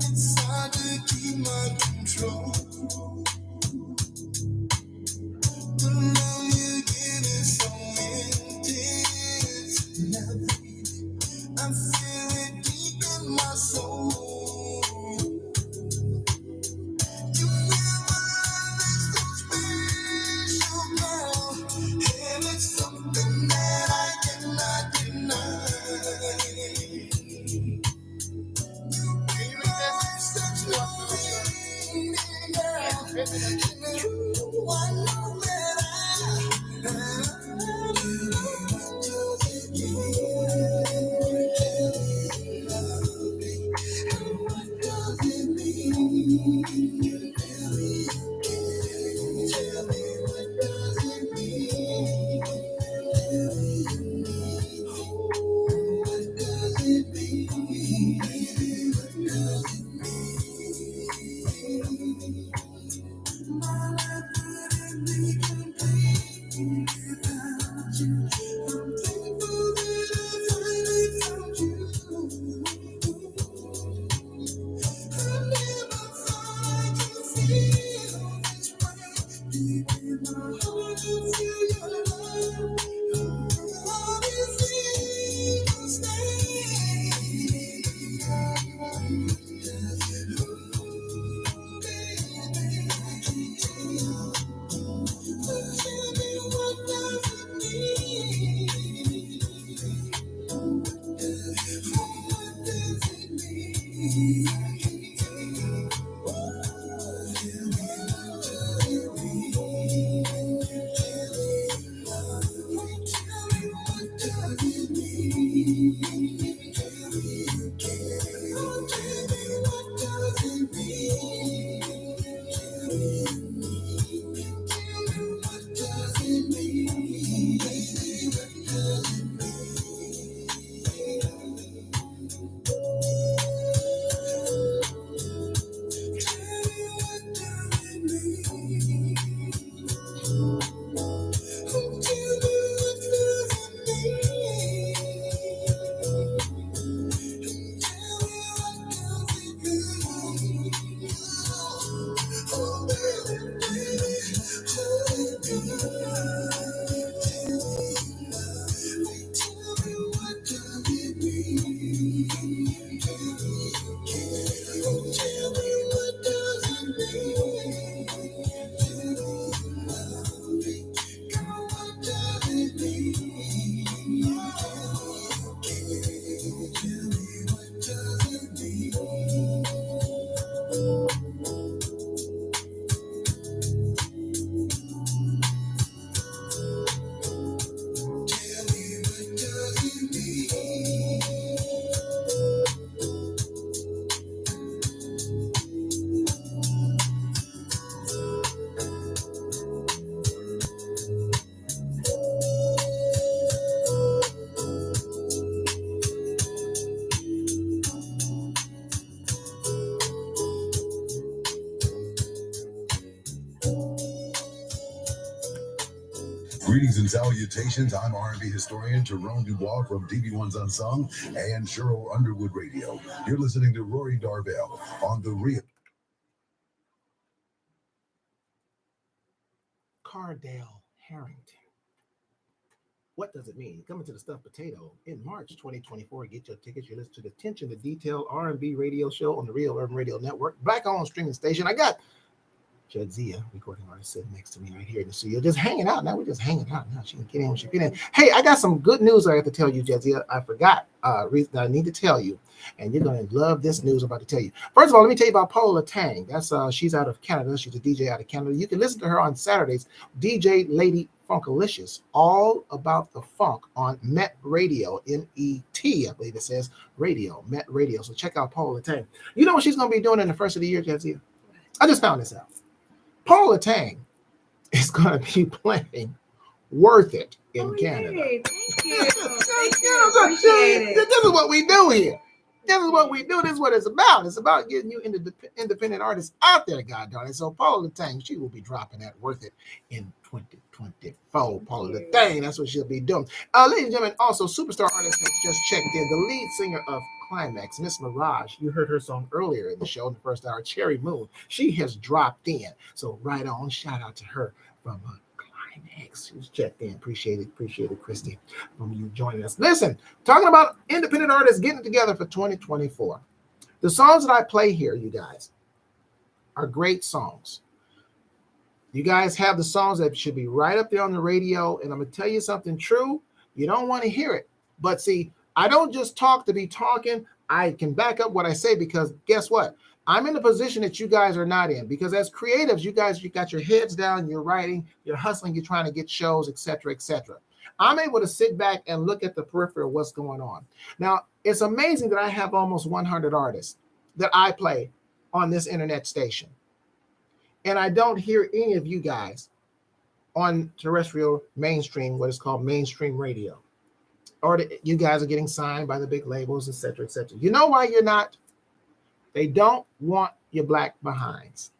It's hard to keep my control. The love you give is so intense. I feel it deep in my soul. You never left so special, girl. And it's something that I cannot deny. Such lovely girl. I know that Greetings and salutations. I'm R&B historian Jerome Dubois from DB1's Unsung and Cheryl Underwood Radio. You're listening to Rory Darvell on The Real. Cardell Harrington. What does it mean? Coming to the Stuffed Potato in March 2024. Get your tickets. You listen to the Attention to Detail R&B radio show on the Real Urban Radio Network. Back on streaming station. I got Jadzia, recording artist, sitting next to me right here in the studio, just hanging out. Now we're just hanging out. Now she can get in when she get in. Hey, I got some good news I have to tell you, Jadzia. I forgot. Reason I need to tell you, and you're gonna love this news I'm about to tell you. First of all, let me tell you about Paula Tang. That's she's out of Canada. She's a DJ out of Canada. You can listen to her on Saturdays. DJ Lady Funkalicious, all about the funk on Met Radio, M-E-T, I believe it says radio, Met Radio. So check out Paula Tang. You know what she's gonna be doing in the first of the year, Jadzia? I just found this out. Paula Tang is going to be playing Worth It in Canada. Yay. Thank you. This is what we do here. This is what we do. This is what it's about. It's about getting you independent artists out there, God darn it. So Paula Tang, she will be dropping that Worth It in 2024. Paula Tang, that's what she'll be doing. Ladies and gentlemen, also superstar artist that just checked in, the lead singer of Climax, Miss Mirage. You heard her song earlier in the show in the first hour, Cherry Moon. She has dropped in. So right on, shout out to her from Climax. Who's checked in. Appreciate it, Christy, from you joining us. Listen, talking about independent artists getting together for 2024. The songs that I play here, you guys, are great songs. You guys have the songs that should be right up there on the radio, and I'm going to tell you something true. You don't want to hear it. But see, I don't just talk to be talking. I can back up what I say because guess what? I'm in a position that you guys are not in because as creatives, you got your heads down, you're writing, you're hustling, you're trying to get shows, etc., etc. I'm able to sit back and look at the periphery of what's going on. Now, it's amazing that I have almost 100 artists that I play on this internet station. And I don't hear any of you guys on terrestrial mainstream, what is called mainstream radio. Or you guys are getting signed by the big labels, etc., etc. You know why you're not? They don't want your black behinds.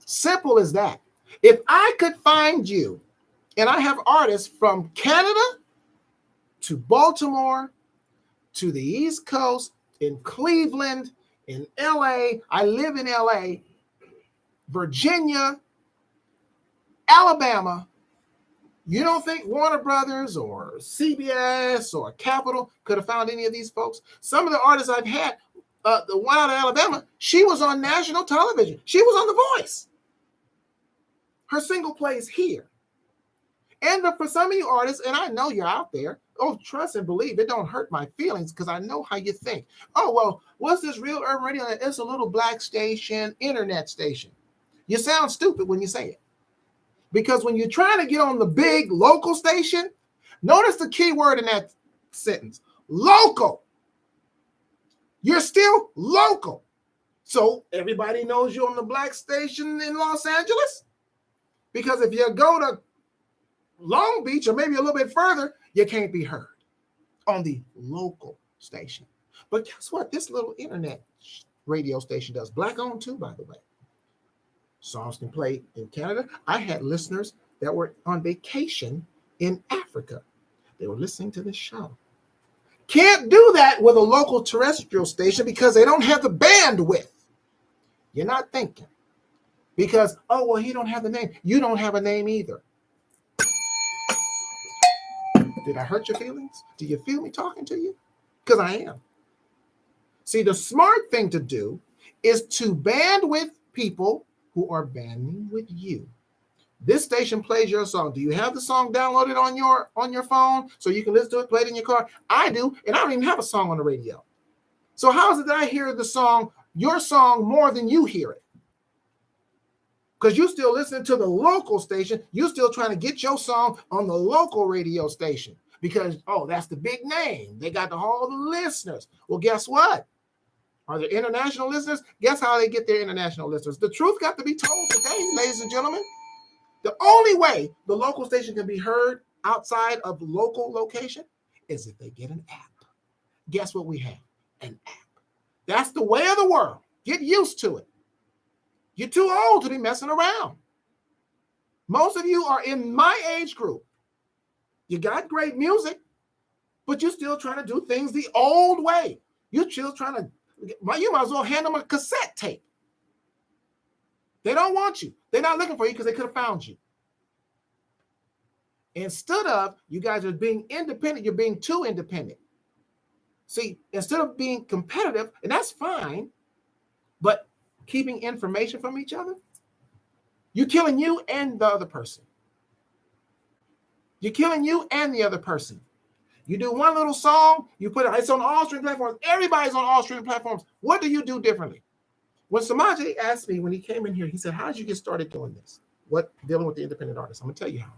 Simple as that. If I could find you, and I have artists from Canada to Baltimore to the East Coast, in Cleveland, in LA, I live in LA, Virginia, Alabama. You don't think Warner Brothers or CBS or Capitol could have found any of these folks? Some of the artists I've had, the one out of Alabama, she was on national television. She was on The Voice. Her single plays here. And for some of you artists, and I know you're out there, oh, trust and believe, it don't hurt my feelings because I know how you think. Oh, well, what's this Real Urban Radio? It's a little black station, internet station. You sound stupid when you say it. Because when you're trying to get on the big local station, notice the key word in that sentence, local. You're still local. So everybody knows you're on the black station in Los Angeles. Because if you go to Long Beach or maybe a little bit further, you can't be heard on the local station. But guess what? This little internet radio station does. Black owned too, by the way. Songs can play in Canada. I had listeners that were on vacation in Africa. They were listening to this show. Can't do that with a local terrestrial station because they don't have the bandwidth. You're not thinking. Because, oh, well, he don't have the name. You don't have a name either. Did I hurt your feelings? Do you feel me talking to you? Because I am. See, the smart thing to do is to band with people who are banding with you. This station plays your song. Do you have the song downloaded on your phone so you can listen to it, play it in your car? I do, and I don't even have a song on the radio. So how is it that I hear the song, your song, more than you hear it? Because you're still listening to the local station. You're still trying to get your song on the local radio station because, oh, that's the big name. They got all the listeners. Well, guess what? Are there international listeners? Guess how they get their international listeners? The truth got to be told today, ladies and gentlemen. The only way the local station can be heard outside of local location is if they get an app. Guess what we have? An app. That's the way of the world. Get used to it. You're too old to be messing around. Most of you are in my age group. You got great music, but you're still trying to do things the old way. You're still trying to, you might as well hand them a cassette tape. They don't want you. They're not looking for you because they could have found you. Instead of you guys are being independent, you're being too independent. See, instead of being competitive, and that's fine, but keeping information from each other, you're killing you and the other person. You're killing you and the other person. You do one little song, you put it's on all streaming platforms. Everybody's on all streaming platforms. What do you do differently? When Samaje asked me when he came in here, he said, how did you get started doing this? What dealing with the independent artists? I'm gonna tell you how.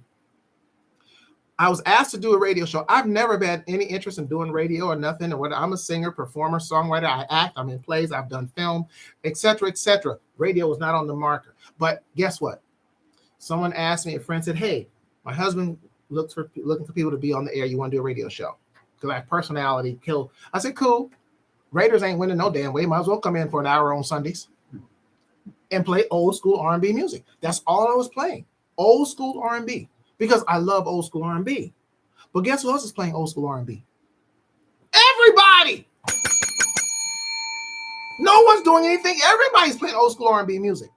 I was asked to do a radio show. I've never had any interest in doing radio or nothing. And I'm a singer, performer, songwriter. I act, I'm in plays, I've done film, etc., etc. Radio was not on the marker. But guess what? Someone asked me, a friend said, hey, my husband looking for people to be on the air. You want to do a radio show? Because I have personality, kill. I said, cool. Raiders ain't winning no damn way. Might as well come in for an hour on Sundays and play old school R&B music. That's all I was playing. Old school R&B. Because I love old school R&B. But guess who else is playing old school R&B? Everybody! No one's doing anything. Everybody's playing old school R&B music.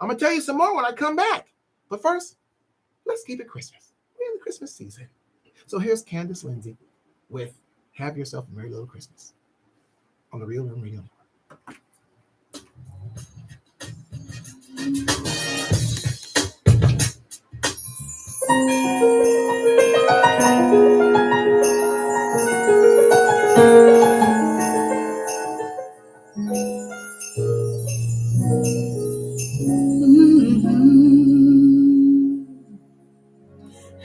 I'm going to tell you some more when I come back. But first, let's keep it Christmas. We're in the Christmas season. So here's Candace Lindsay with Have Yourself a Merry Little Christmas on the Real Urban Radio Network.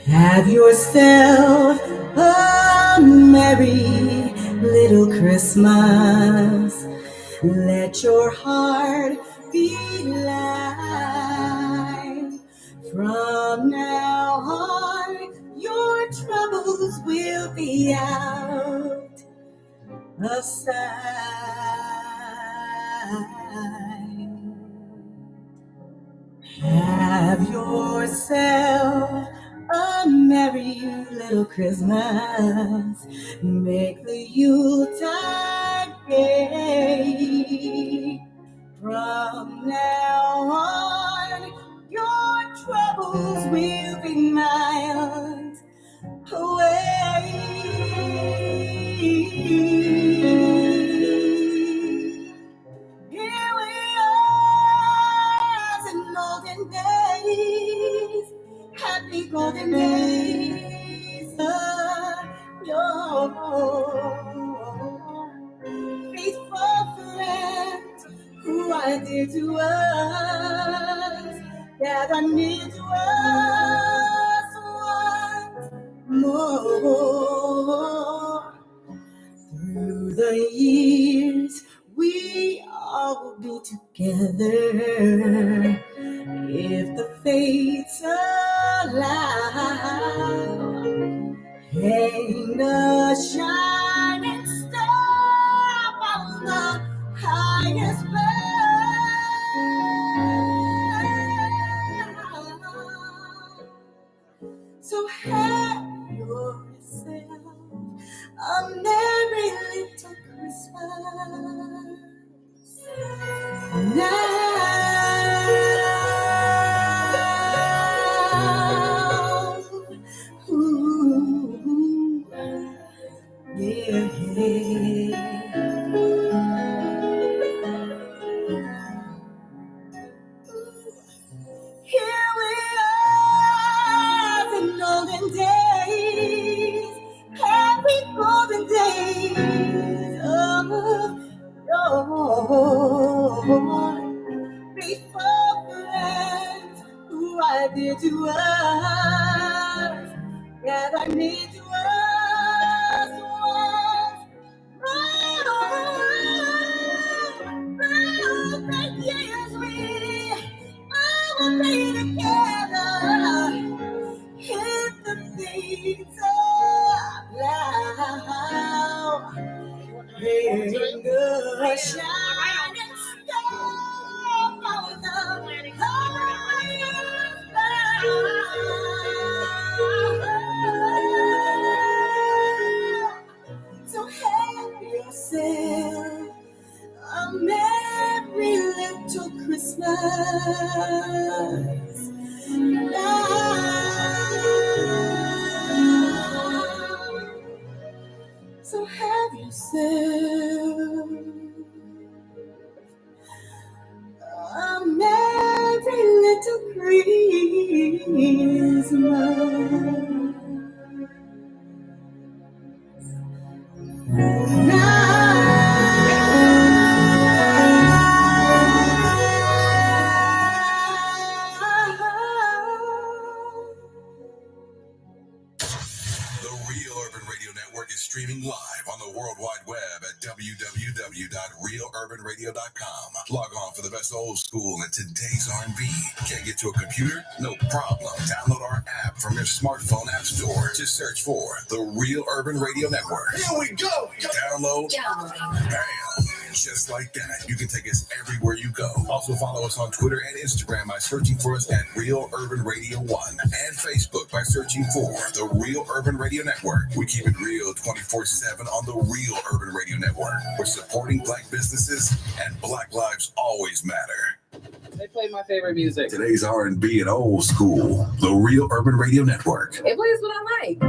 Have yourself a merry little Christmas. Let your heart be light. From now on, your troubles will be out of sight. Have yourself a merry little Christmas. Make the Yuletide gay. From now on, your troubles will be miles away. Here we are in olden days, happy golden days of yore. Faithful friends who are dear to us, gather near to us once more. Through the years, we all will be together if the fates allow. Hang a shining star on the highest bough. So have yourself a merry little Christmas now. Ooh, yeah. Here we are in olden days, happy golden days of yore. Faithful friends who are dear to us, gather near to us once more. The years we will be together if the fates allow. Hang a shining star on the highest bough. The Real Urban Radio Network is streaming live on the World Wide Web at www.realurbanradio.com. Log on for the best old school and today's R&B. Can't get to a computer? No problem. Download our app from your smartphone app store. Just search for the Real Urban Radio Network. Here we go. Download. Bam. Just like that. You can take us everywhere you go. Also follow us on Twitter and Instagram by searching for us at Real Urban Radio 1 and Facebook by searching for the Real Urban Radio Network. We keep it real 24/7 on the Real Urban Radio Network. We're supporting Black businesses and Black lives always matter. They play my favorite music. Today's R&B and old school. The Real Urban Radio Network. It plays what I like.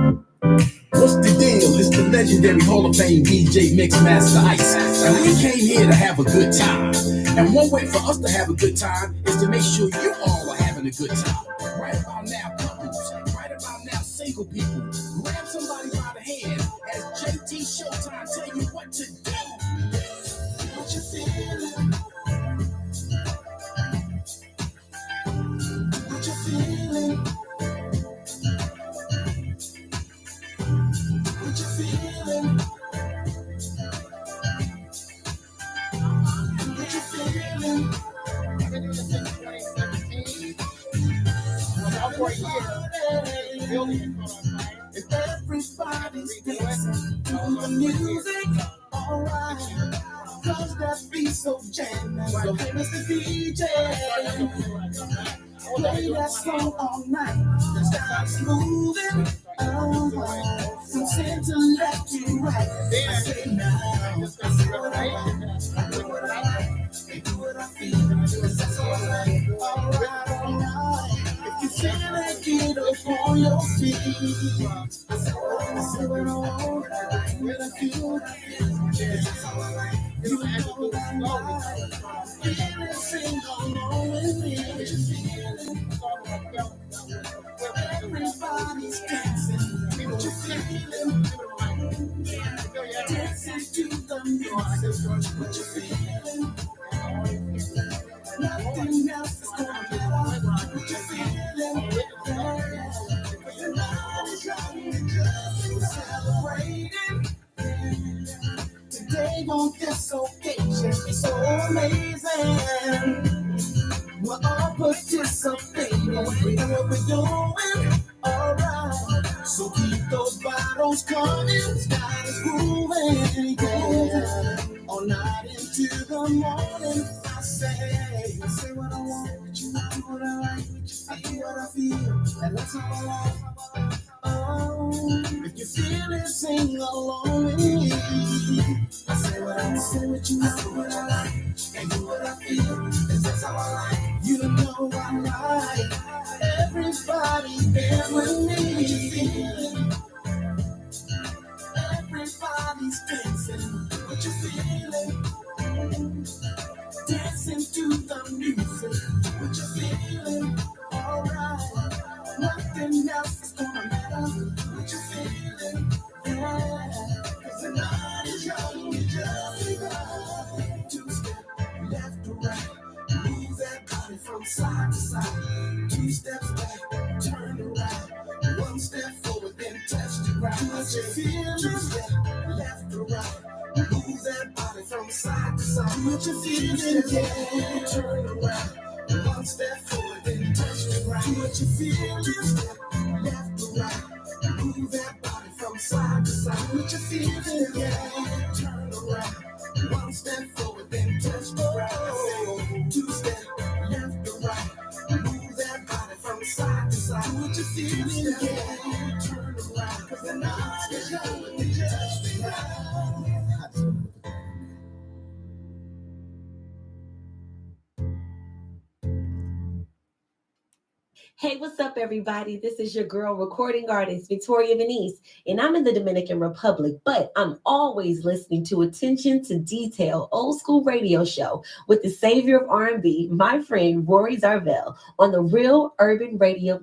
What's the deal? It's the legendary Hall of Fame DJ Mixmaster Ice. And we came here to have a good time. And one way for us to have a good time is to make sure you all are having a good time. Right about now, couples. Right about now, single people. Grab somebody by the hand as JT Showtime tell you what to do. What you feeling? What you feeling? What you feeling? What you feeling? I've been doing this since 2017. I'm out for a year. Building it on fire. If everybody's dancing to the music, alright. Cause that beat so jamming. So here is the DJ. Play that song all night. The style's moving. From center left to right. I say now. I say what I like. I do what I like. I do what I feel. That's all I like. Alright. If you feel it, get up on your feet. I say what I want. I like what I feel. That's all I like. You know what I like. Feel it, sing along with me. Everybody's dancing. What you feeling? Dancing to the music. What you feeling? Nothing else is gonna matter. What you feeling? Everybody's celebrating. Today on this occasion is so amazing. We're all participating in what we're doing. Alright, so keep those bottles coming, sky is grooving, yeah. All night into the morning, I say what I want, you do what I like, I do what I feel, and that's all I like. Oh, if you feel it, sing along with me. I say what I say, what you do what I like, and do what I feel, and that's how I like. You know I like everybody there with me. Everybody's dancing. What you feeling? Dancing to the music. What you feeling? Alright. Nothing else is gonna matter. What you feeling? Yeah. 'Cause the night is young. You just got two-step left to right. Move that body from side to side. 2 steps back, turn around. 1 step forward, then touch the ground. What you feel? 2 step left to right. Move that body from side to side. What you feeling? Yeah. Turn around. 1 step forward, then touch the ground. What you feel? 2 step left to right. Move that body from side to side. What you feeling? Yeah. Turn around. 1 step forward, then touch the ground. 2 step left to right. Move that body from side to side. What you feeling? Yeah. Turn around. 'Cause the night is young and you just begun. Hey, what's up, everybody? This is your girl, recording artist Victoria Venice, and I'm in the Dominican Republic, but I'm always listening to Attention to Detail, old school radio show with the savior of R&B, my friend Rory Darvell, on the Real Urban Radio.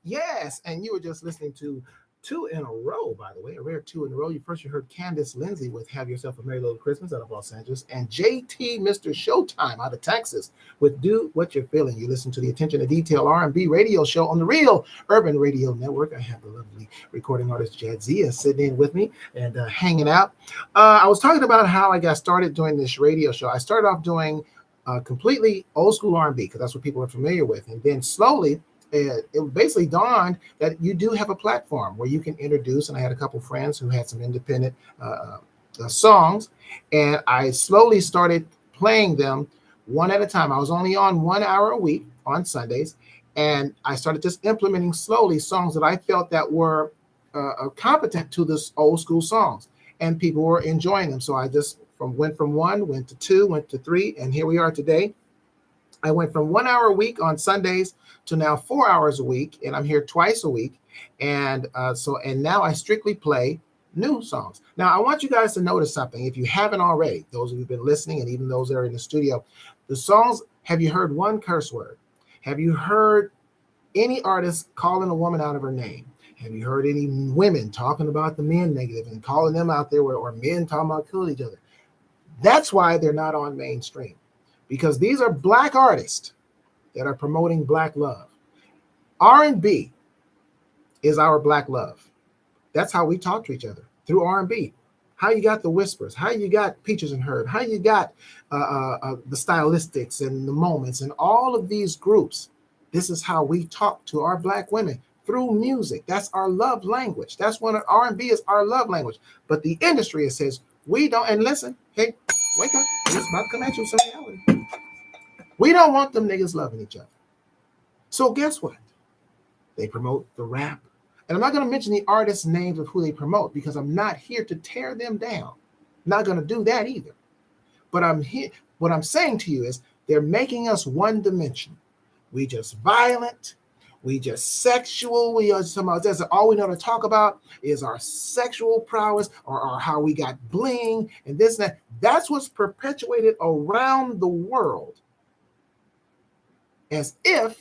Yes, and you were just listening to 2 in a row, by the way, a rare 2 in a row. You heard Candace Lindsay with Have Yourself a Merry Little Christmas out of Los Angeles, and JT Mr. Showtime out of Texas with Do What You're Feeling. You listen to the Attention to Detail R&B radio show on the Real Urban Radio Network. I have the lovely recording artist Jadzia sitting in with me and hanging out. I was talking about how I got started doing this radio show. I started off doing completely old school R&B because that's what people are familiar with, and then slowly it basically dawned that you do have a platform where you can introduce, and I had a couple friends who had some independent songs, and I slowly started playing them one at a time. I was only on 1 hour a week on Sundays, and I started just implementing slowly songs that I felt that were competent to this old school songs, and people were enjoying them. So I just went from 1, went to 2, went to 3, and here we are today. I went from 1 hour a week on Sundays to now 4 hours a week, and I'm here twice a week. And now I strictly play new songs. Now, I want you guys to notice something. If you haven't already, those of you who've been listening, and even those that are in the studio, the songs, have you heard one curse word? Have you heard any artist calling a woman out of her name? Have you heard any women talking about the men negative and calling them out there, or men talking about killing each other? That's why they're not on mainstream. Because these are black artists that are promoting black love. R&B is our black love. That's how we talk to each other, through R&B. How you got the Whispers, how you got Peaches and Herb, how you got the Stylistics and the Moments and all of these groups. This is how we talk to our black women, through music. That's our love language. That's when R&B is our love language. But the industry says, we don't, and listen, hey, wake up. It's about to come at you with some reality. We don't want them niggas loving each other. So guess what? They promote the rap. And I'm not going to mention the artists' names of who they promote because I'm not here to tear them down. I'm not going to do that either. But I'm here. What I'm saying to you is they're making us one dimension. We just violent. We just sexual. We are somehow, that's all we know to talk about is our sexual prowess or how we got bling and this and that. That's what's perpetuated around the world. As if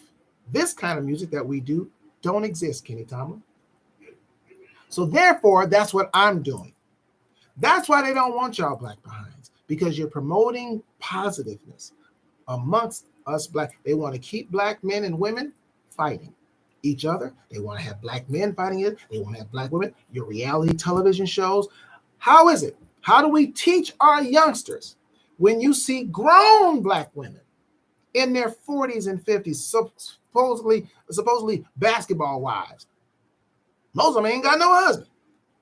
this kind of music that we do don't exist, Kenny Tomlin. So therefore, that's what I'm doing. That's why they don't want y'all black behinds, because you're promoting positiveness amongst us black. They want to keep black men and women fighting each other. They want to have black men fighting it. They want to have black women. Your reality television shows. How is it? How do we teach our youngsters when you see grown black women in their 40s and 50s, supposedly basketball wives? Most of them ain't got no husband,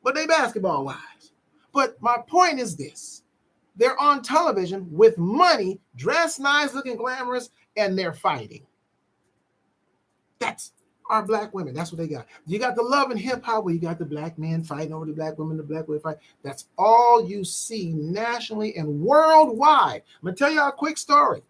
but they basketball wives. But my point is this. They're on television with money, dressed nice, looking glamorous, and they're fighting. That's our black women. That's what they got. You got the love and hip hop where you got the black men fighting over the black women, the black women fight. That's all you see nationally and worldwide. I'm going to tell you a quick story.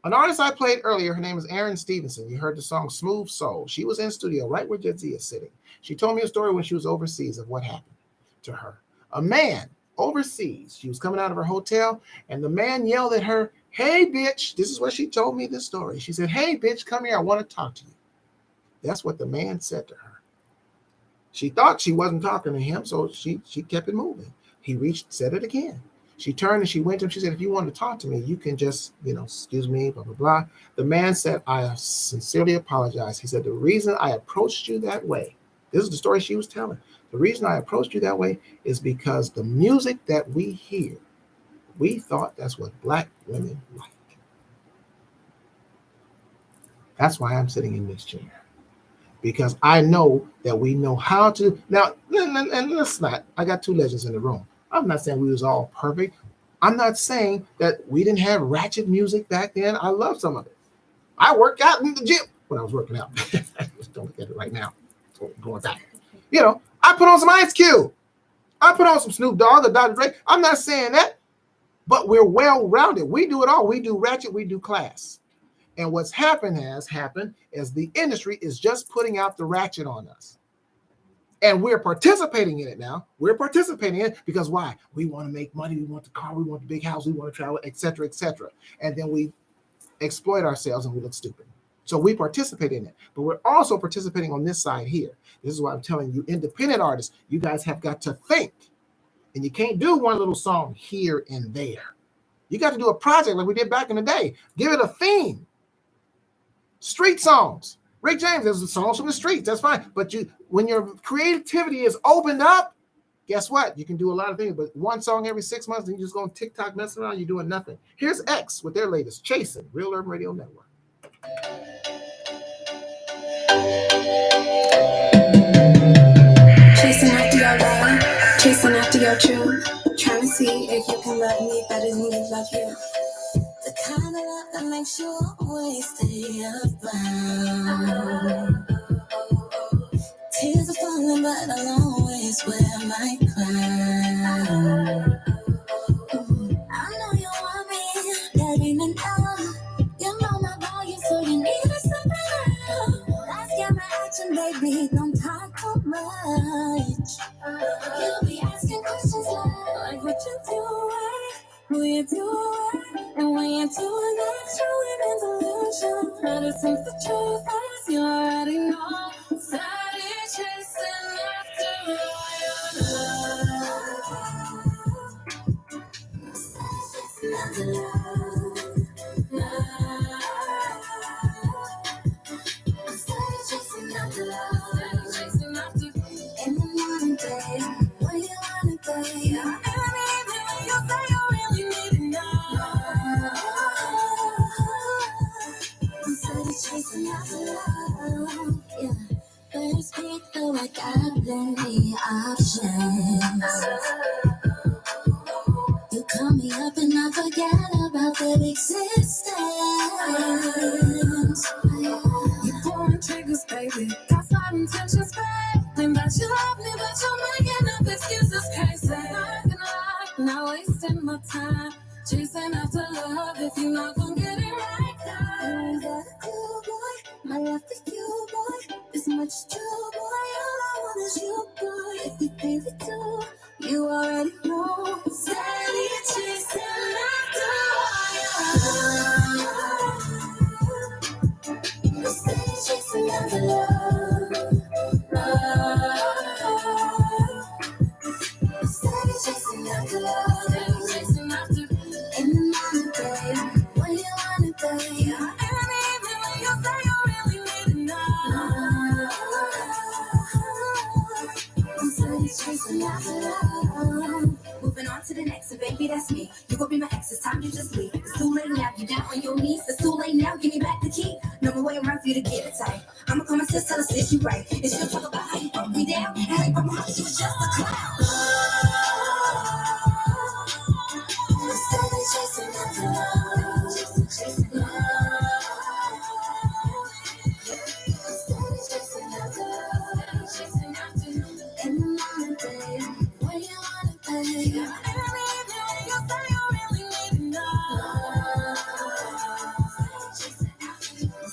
An artist I played earlier, her name is Erin Stevenson. You heard the song Smooth Soul. She was in studio right where Jadzia is sitting. She told me a story when she was overseas of what happened to her. A man overseas, she was coming out of her hotel, and the man yelled at her, "Hey, bitch." This is what she told me this story. She said, "Hey, bitch, come here. I want to talk to you." That's what the man said to her. She thought she wasn't talking to him, so she kept it moving. He reached, said it again. She turned and she went to him. She said, "If you want to talk to me, you can just, excuse me, blah, blah, blah." The man said, "I sincerely apologize." He said, "The reason I approached you that way," this is the story she was telling. "The reason I approached you that way is because the music that we hear, we thought that's what black women like. That's why I'm sitting in this chair. Because I know that we know how to." Now, and let's not, I got two legends in the room. I'm not saying we was all perfect. I'm not saying that we didn't have ratchet music back then. I love some of it. I worked out in the gym when I was working out. Don't look at it right now. Going back. I put on some Ice Cube. I put on some Snoop Dogg or Dr. Dre. I'm not saying that, but we're well-rounded. We do it all. We do ratchet, we do class. And what's happened is the industry is just putting out the ratchet on us. And we're participating in it now. We're participating in it because why? We want to make money. We want the car. We want the big house. We want to travel, et cetera, et cetera. And then we exploit ourselves and we look stupid. So we participate in it, but we're also participating on this side here. This is why I'm telling you, independent artists, you guys have got to think, and you can't do one little song here and there. You got to do a project like we did back in the day. Give it a theme. Street songs. Rick James, there's the songs from the streets. That's fine. But when your creativity is opened up, guess what? You can do a lot of things. But one song every 6 months, and you just go on TikTok messing around, you're doing nothing. Here's X with their latest, Chasing, Real Urban Radio Network. Chasing after your love, chasing after your truth, trying to see if you can love me better than you love you. The kind of love that makes you always stay around. Tears are falling, but I'll always wear my crown. I know you want me, that ain't enough. You know my value, so you need something else. Let's get my action, baby, don't talk too much. You'll be asking questions like what you doing, who you doing, and when you're doing that, showing an illusion. But it seems the truth is you already know. Started chasing after all your chasing after love. In the morning, babe, what you wanna, babe? And even when you say you really need to know, instead of chasing after love, yeah. First pick, though I got plenty options. You call me up and I forget about their existence. You pouring triggers, baby, got side intentions, babe. Think that you love me, but you're making up excuses, crazy. Not gonna lie, not wasting my time, chasing after love if you're not gonna get it right now. Ain't that cool, boy? My love for you, boy, is much true, boy. All I want is you, boy. If you feel it too, you already know. Steady chasing after I'm steady chasing after love. I'm steady chasing after love. In the morning, babe, when you want it, babe. and even when you say you really need to know. I'm steady chasing after love. Moving on to the next, and baby, that's me. You gon' be my ex, it's time you just leave. It's too late now, you down on your knees. It's too late now, give me back the key. No more way around for you to get it tight. I'ma call my sis, tell her sis you right. And she'll talk about how you broke me down, how you broke my heart, she was just a clown. I'm steady chasing after love. Chasing love. I'm steady chasing after love. In the morning, babe, when you want it, babe. And even when you say you really need to know. Chasing after love.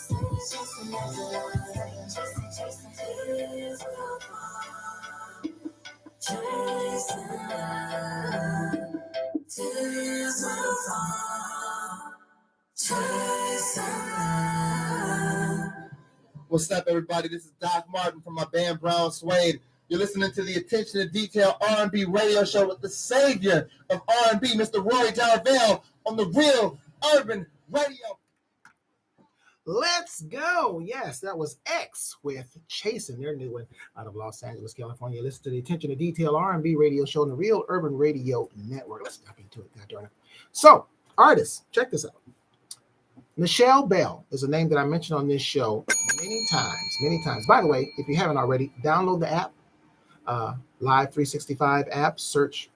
Tears will fall. What's up, everybody? This is Doc Martin from my band Brown Suede. You're listening to the Attention to Detail R&B radio show with the savior of R&B, Mr. Rory Darvell, on the Real Urban Radio. Let's go. Yes, that was X with Chasing, their new one out of Los Angeles, California. Listen to the Attention to Detail R&B radio show on the Real Urban Radio Network. Let's jump into it. God darn it. So, artists, check this out. Nichelle Bell is a name that I mentioned on this show many times. By the way, if you haven't already, download the app, Live 365 app, search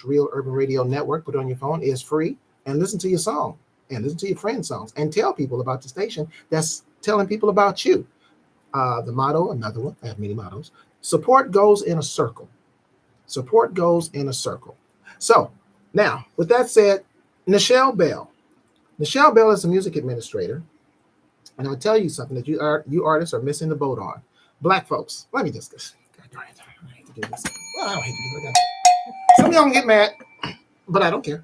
Real Urban Radio Network, put it on your phone. It's free, and listen to your song and listen to your friends' songs and tell people about the station that's telling people about you. The motto, another one, I have many mottos. Support goes in a circle. Support goes in a circle. So now, with that said, Nichelle Bell. Nichelle Bell is a music administrator, and I'll tell you something that you artists are missing the boat on. Black folks, let me discuss. God darn it, I hate to do this. Well, I don't hate to do it. Some of y'all can get mad, but I don't care,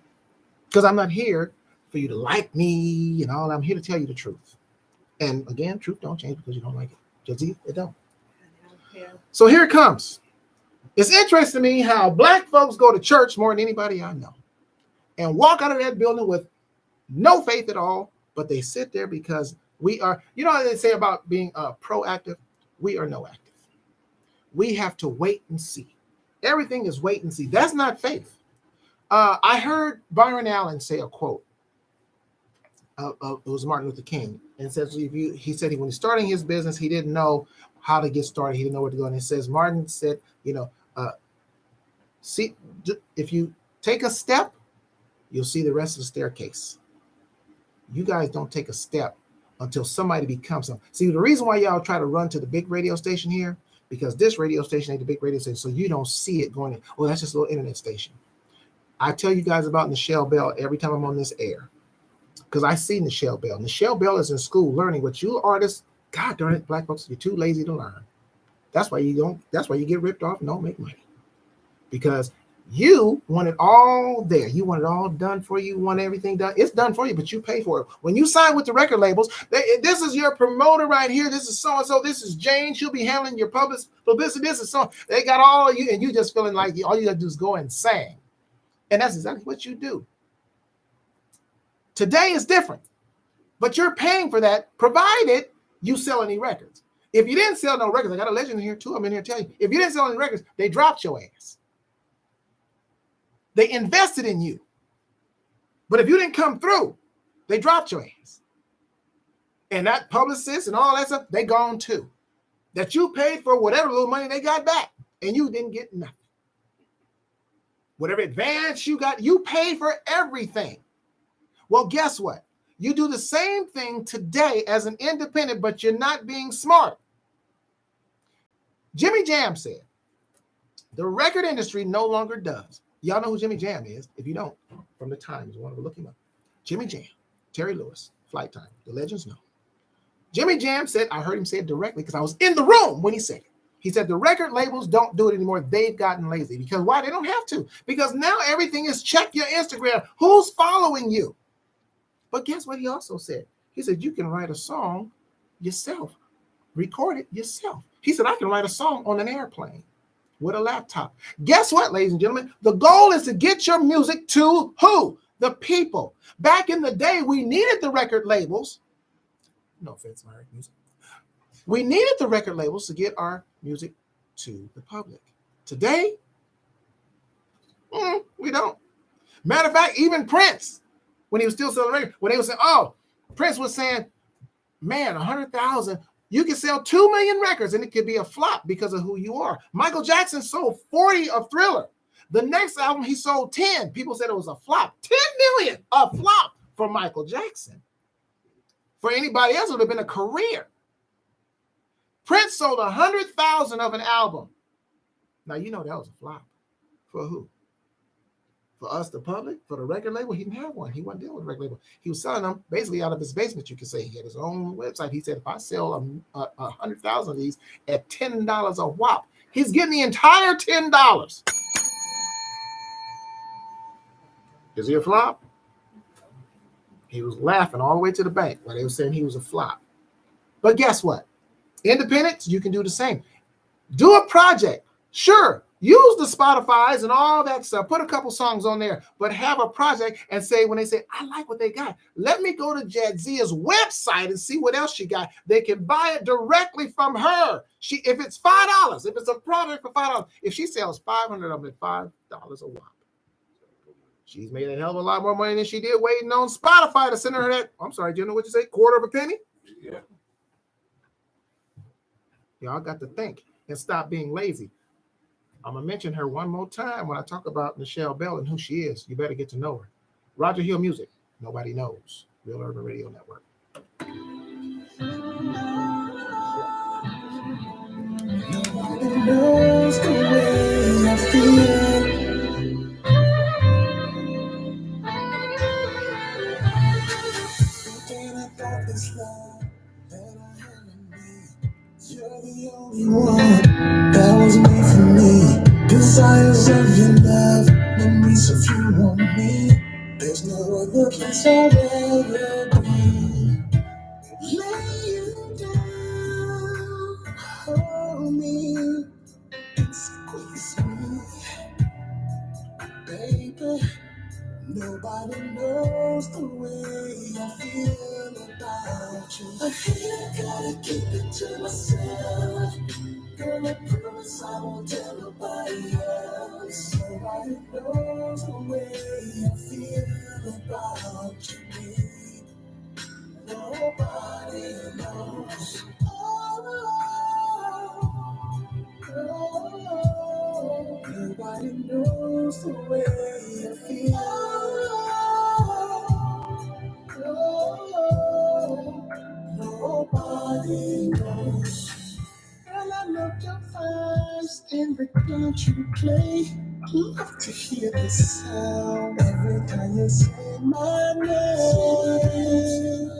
because I'm not here for you to like me and all. I'm here to tell you the truth. And again, truth don't change because you don't like it. Just it don't. So here it comes. It's interesting to me how black folks go to church more than anybody I know and walk out of that building with no faith at all, but they sit there because we are, you know how they say about being proactive? We are no active. We have to wait and see. Everything is wait and see. That's not faith. I heard Byron Allen say a quote. It was Martin Luther King, and says he said when he's starting his business, he didn't know how to get started. He didn't know where to go. And it says Martin said, see, if you take a step, you'll see the rest of the staircase. You guys don't take a step until somebody becomes something. See, the reason why y'all try to run to the big radio station here, because this radio station ain't the big radio station, so you don't see it going in. Oh, that's just a little internet station. I tell you guys about Nichelle Bell every time I'm on this air, because I see Nichelle Bell. Nichelle Bell is in school learning what you artists, God darn it, black folks, you're too lazy to learn. That's why you get ripped off and don't make money. Because you want it all there. You want it all done for you. You want everything done. It's done for you, but you pay for it. When you sign with the record labels, this is your promoter right here. This is so-and-so. This is Jane. She'll be handling your publicity. This is so. They got all you, and you just feeling like all you got to do is go and sing. And that's exactly what you do. Today is different, but you're paying for that, provided you sell any records. If you didn't sell no records, I got a legend here too. I'm in here to tell you. If you didn't sell any records, they dropped your ass. They invested in you. But if you didn't come through, they dropped your ass. And that publicist and all that stuff, they gone too. That you paid for whatever little money they got back, and you didn't get nothing. Whatever advance you got, you paid for everything. Well, guess what? You do the same thing today as an independent, but you're not being smart. Jimmy Jam said, the record industry no longer does. Y'all know who Jimmy Jam is. If you don't, from the Times, you want to look him up. Jimmy Jam, Terry Lewis, Flight Time. The legends know. Jimmy Jam said, I heard him say it directly because I was in the room when he said it. He said the record labels don't do it anymore. They've gotten lazy. Because why? They don't have to. Because now everything is check your Instagram. Who's following you? But guess what he also said? He said, you can write a song yourself, record it yourself. He said, I can write a song on an airplane with a laptop. Guess what, ladies and gentlemen? The goal is to get your music to who? The people. Back in the day, we needed the record labels. No offense, my music. We needed the record labels to get our music to the public. Today, we don't. Matter of fact, even Prince, when he was still selling records, when they were saying, Prince was saying, man, 100,000, you can sell 2 million records and it could be a flop because of who you are. Michael Jackson sold 40 of Thriller. The next album, he sold 10. People said it was a flop. 10 million, a flop for Michael Jackson. For anybody else, it would have been a career. Prince sold 100,000 of an album. Now, you know that was a flop. For who? For us, the public? For the record label? He didn't have one. He wasn't dealing with a record label. He was selling them basically out of his basement, you could say. He had his own website. He said, if I sell 100,000 of these at $10 a whop, he's getting the entire $10. Is he a flop? He was laughing all the way to the bank while they were saying he was a flop. But guess what? Independents, you can do the same. Do a project. Sure, use the Spotify's and all that stuff. Put a couple songs on there, but have a project and say, when they say, I like what they got, let me go to Jadzia's website and see what else she got. They can buy it directly from her. If it's $5, if it's a product for $5, if she sells 500 of them at $5 a whop, she's made a hell of a lot more money than she did waiting on Spotify to send her that, I'm sorry, do you know what you say? Quarter of a penny? Yeah. Y'all got to think and stop being lazy. I'm going to mention her one more time when I talk about Nichelle Bell and who she is. You better get to know her. Roger Hill Music. Nobody knows. Real Urban Radio Network. Nobody knows the way I feel. This love that I have in me, you're the only one that was made for me. Desires of your love, memories of you on me. There's no other place I'd rather be. Laying knows the way I feel about you. I hate gotta keep it to myself. Girl, I promise I won't tell nobody else. Nobody knows the way I feel about you, babe. Nobody knows. Nobody knows the way I feel. Nobody knows. Girl, I love your voice every time you play. Love to hear the sound every time you say my name.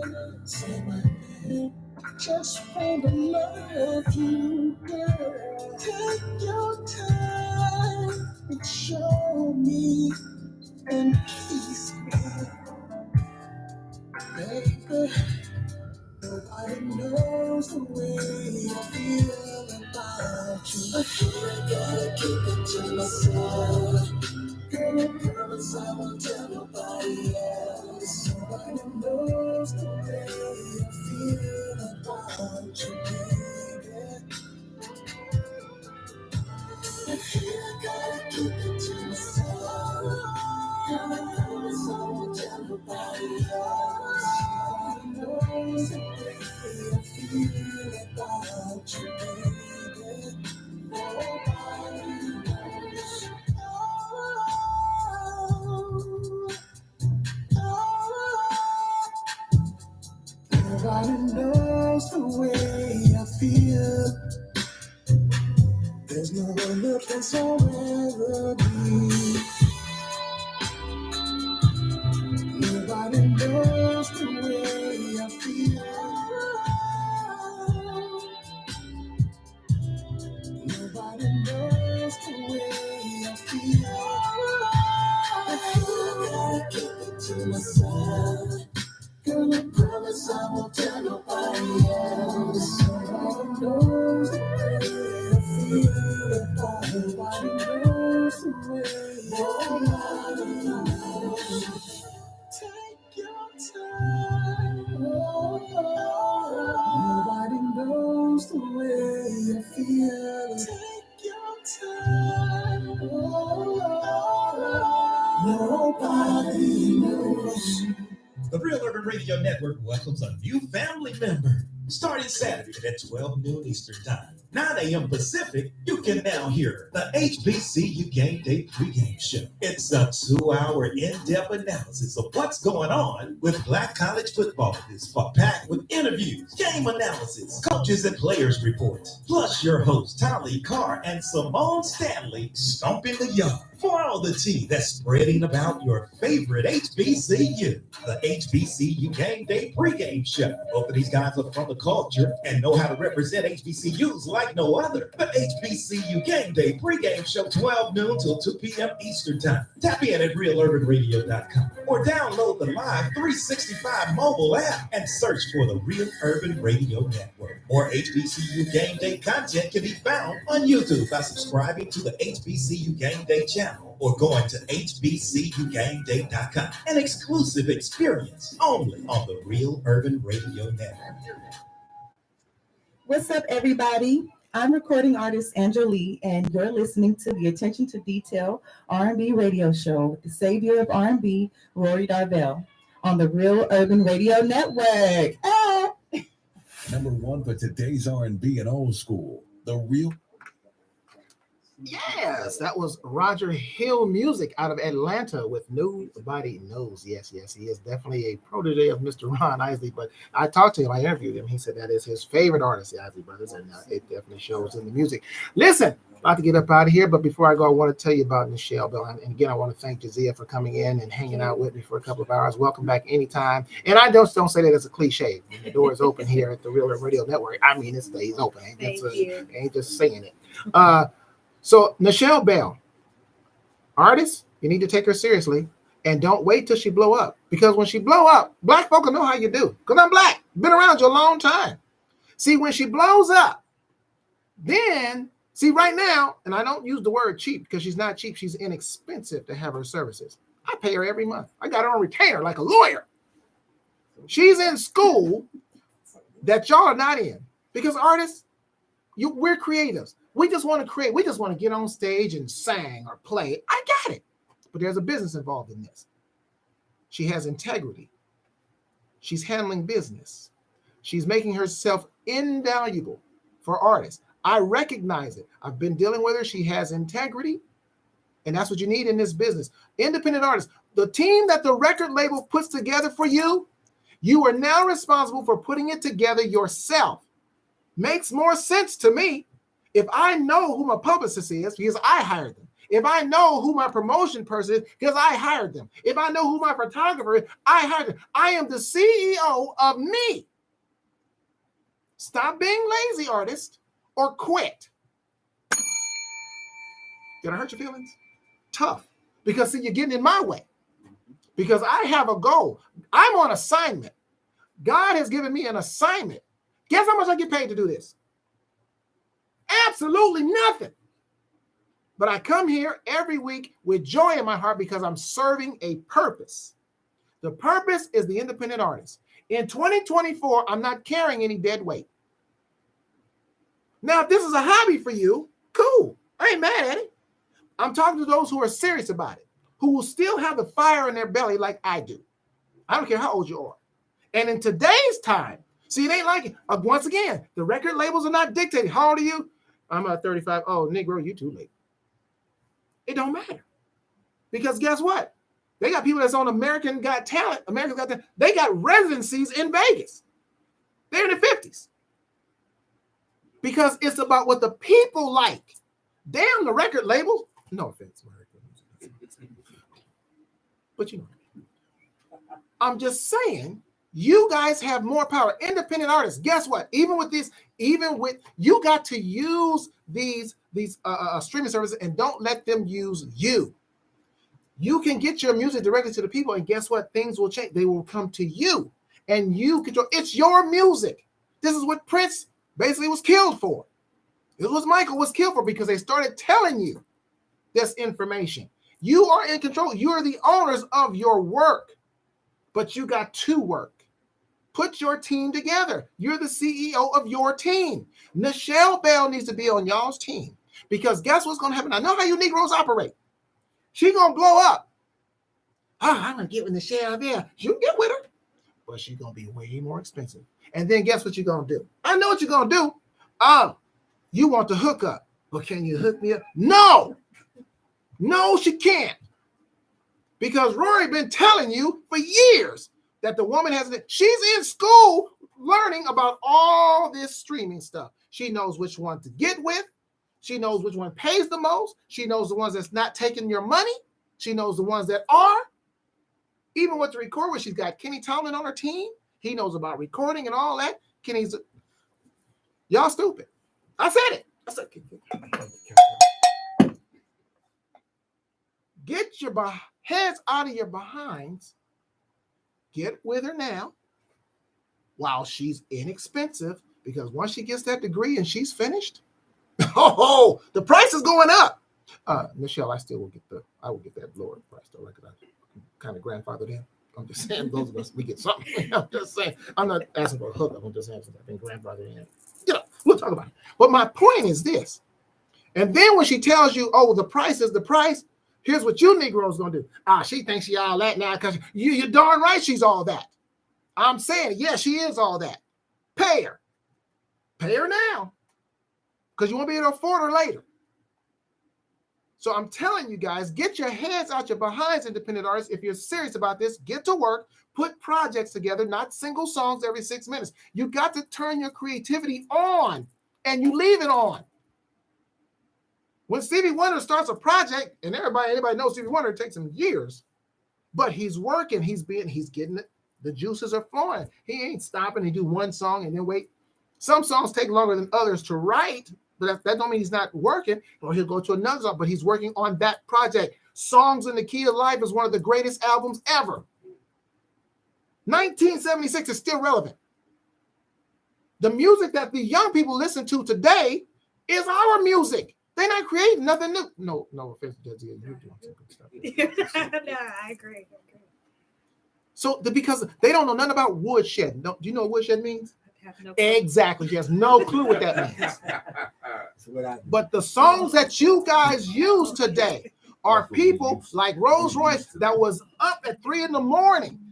Say my name. Just wanna love you, girl. Take your time and show me and kiss me, baby. Nobody knows the way I feel about you. I gotta keep it to myself. Girl, I promise I won't tell nobody else. Nobody knows the way I feel about you, baby. I gotta keep it to myself. Girl, I promise I won't tell nobody else. Nobody knows the way I feel about you, baby. Nobody knows. Nobody knows the way I feel. There's no other place I'll ever be. Nobody knows the way I feel. Nobody knows the way I feel. I gotta keep it to myself. Girl, I promise I won't tell nobody else. Nobody knows the way I feel about it. Nobody knows the way I feel. Take your time. Nobody knows the way I feel. Take your time. Nobody knows. The Real Urban Radio Network welcomes a new family member. Starting Saturday at 12 noon Eastern Time, 9 a.m. Pacific, you can now hear the HBCU Game Day pregame show. It's a 2-hour in-depth analysis of what's going on with Black college football this fall, packed with interviews, game analysis, coaches and players reports, plus your hosts Tali Carr and Simone Stanley stomping the yard for all the tea that's spreading about your favorite HBCU. The HBCU Game Day pregame show. Both of these guys are from the culture and know how to represent HBCUs like no other. The HBCU Game Day pregame show, 12 noon till 2 p.m. Eastern Time. Tap in at realurbanradio.com or download the Live 365 mobile app and search for the Real Urban Radio Network. More HBCU Game Day content can be found on YouTube by subscribing to the HBCU Game Day channel or going to hbcugameday.com. An exclusive experience only on the Real Urban Radio Network. What's up, everybody? I'm recording artist Angela Lee, and you're listening to the Attention to Detail R&B radio show with the savior of R&B, Rory Darvell, on the Real Urban Radio Network. Ah! Number one for today's R&B and old school, the Real. Yes, that was Roger Hill Music out of Atlanta with Nobody Knows. Yes, he is definitely a protege of Mr. Ron Isley, but I talked to him, I interviewed him. He said that is his favorite artist, the Isley Brothers, and it definitely shows in the music. Listen, about to get up out of here, but before I go, I want to tell you about Nichelle Bell. And again, I want to thank Jazia for coming in and hanging out with me for a couple of hours. Welcome back anytime. And I don't say that as a cliche. When the door is open here at the Real Urban Radio Network, I mean, it stays open. Ain't just saying it. So Nichelle Bell, artist, you need to take her seriously and don't wait till she blow up, because when she blow up, black folk will know how you do, because I'm black, been around you a long time. See, when she blows up, then see right now, and I don't use the word cheap because she's not cheap, she's inexpensive to have her services. I pay her every month. I got her on retainer like a lawyer. She's in school that y'all are not in. Because artists, we're creatives. We just want to create. We just want to get on stage and sing or play. I got it. But there's a business involved in this. She has integrity. She's handling business. She's making herself invaluable for artists. I recognize it. I've been dealing with her. She has integrity. And that's what you need in this business. Independent artists. The team that the record label puts together for you, you are now responsible for putting it together yourself. Makes more sense to me if I know who my publicist is because I hired them. If I know who my promotion person is because I hired them. If I know who my photographer is, I hired them. I am the CEO of me. Stop being lazy, artist, or quit. Did I hurt your feelings? Tough. Because, see, you're getting in my way. Because I have a goal. I'm on assignment. God has given me an assignment. Guess how much I get paid to do this? Absolutely nothing. But I come here every week with joy in my heart because I'm serving a purpose. The purpose is the independent artist. In 2024, I'm not carrying any dead weight. Now, if this is a hobby for you, cool. I ain't mad at it. I'm talking to those who are serious about it, who will still have the fire in their belly like I do. I don't care how old you are. And in today's time, see, it ain't like it. Once again, the record labels are not dictating. How old are you? I'm 35. Oh, Negro, you too late. It don't matter. Because guess what? They got people that's on American Got Talent. America's Got Talent. They got residencies in Vegas. They're in the 50s. Because it's about what the people like. Damn the record labels. No offense. But you know. I'm just saying, you guys have more power. Independent artists. Guess what? Even with you got to use these streaming services and don't let them use you. You can get your music directly to the people, and guess what? Things will change. They will come to you, and you control. It's your music. This is what Prince basically was killed for. It was Michael was killed for because they started telling you this information. You are in control. You are the owners of your work, but you got to work. Put your team together. You're the CEO of your team. Nichelle Bell needs to be on y'all's team because guess what's going to happen? I know how you Negroes operate. She's going to blow up. Oh, I'm going to get with Nichelle Bell. You can get with her, but she's going to be way more expensive. And then guess what you're going to do? I know what you're going to do. You want to hook up. Well, can you hook me up? No, she can't. Because Rory been telling you for years that the woman she's in school learning about all this streaming stuff. She knows which one to get with. She knows which one pays the most. She knows the ones that's not taking your money. She knows the ones that are. Even what to record with, she's got Kenny Tomlin on her team. He knows about recording and all that. Y'all stupid. I said it. Get your heads out of your behinds. Get with her now while she's inexpensive, because once she gets that degree and she's finished, the price is going up. Nichelle, I will get that lower price though, like I kind of grandfathered in. I'm just saying those of us, we get something. I'm just saying, I'm not asking for a hookup. I'm just saying I've been grandfathered in. We'll talk about it. But my point is this. And then when she tells you, oh, the price is the price, here's what you Negroes gonna do. She thinks she all that now because you're darn right she's all that. I'm saying, yeah, she is all that. Pay her. Pay her now. Because you won't be able to afford her later. So I'm telling you guys, get your heads out your behinds, independent artists. If you're serious about this, get to work, put projects together, not single songs every 6 minutes. You got to turn your creativity on, and you leave it on. When Stevie Wonder starts a project, and anybody knows Stevie Wonder, it takes him years, but he's working, he's getting it. The juices are flowing. He ain't stopping. He do one song and then wait. Some songs take longer than others to write, but that don't mean he's not working, or he'll go to another song, but he's working on that project. Songs in the Key of Life is one of the greatest albums ever. 1976 is still relevant. The music that the young people listen to today is our music. They're not creating nothing new. No offense to Jazzy, you're doing some good stuff. No, I agree. So because they don't know nothing about woodshed. Do you know what woodshed means? I have no clue. Exactly. She has no clue what that means. But the songs that you guys use today are people like Rolls Royce that was up at 3 a.m,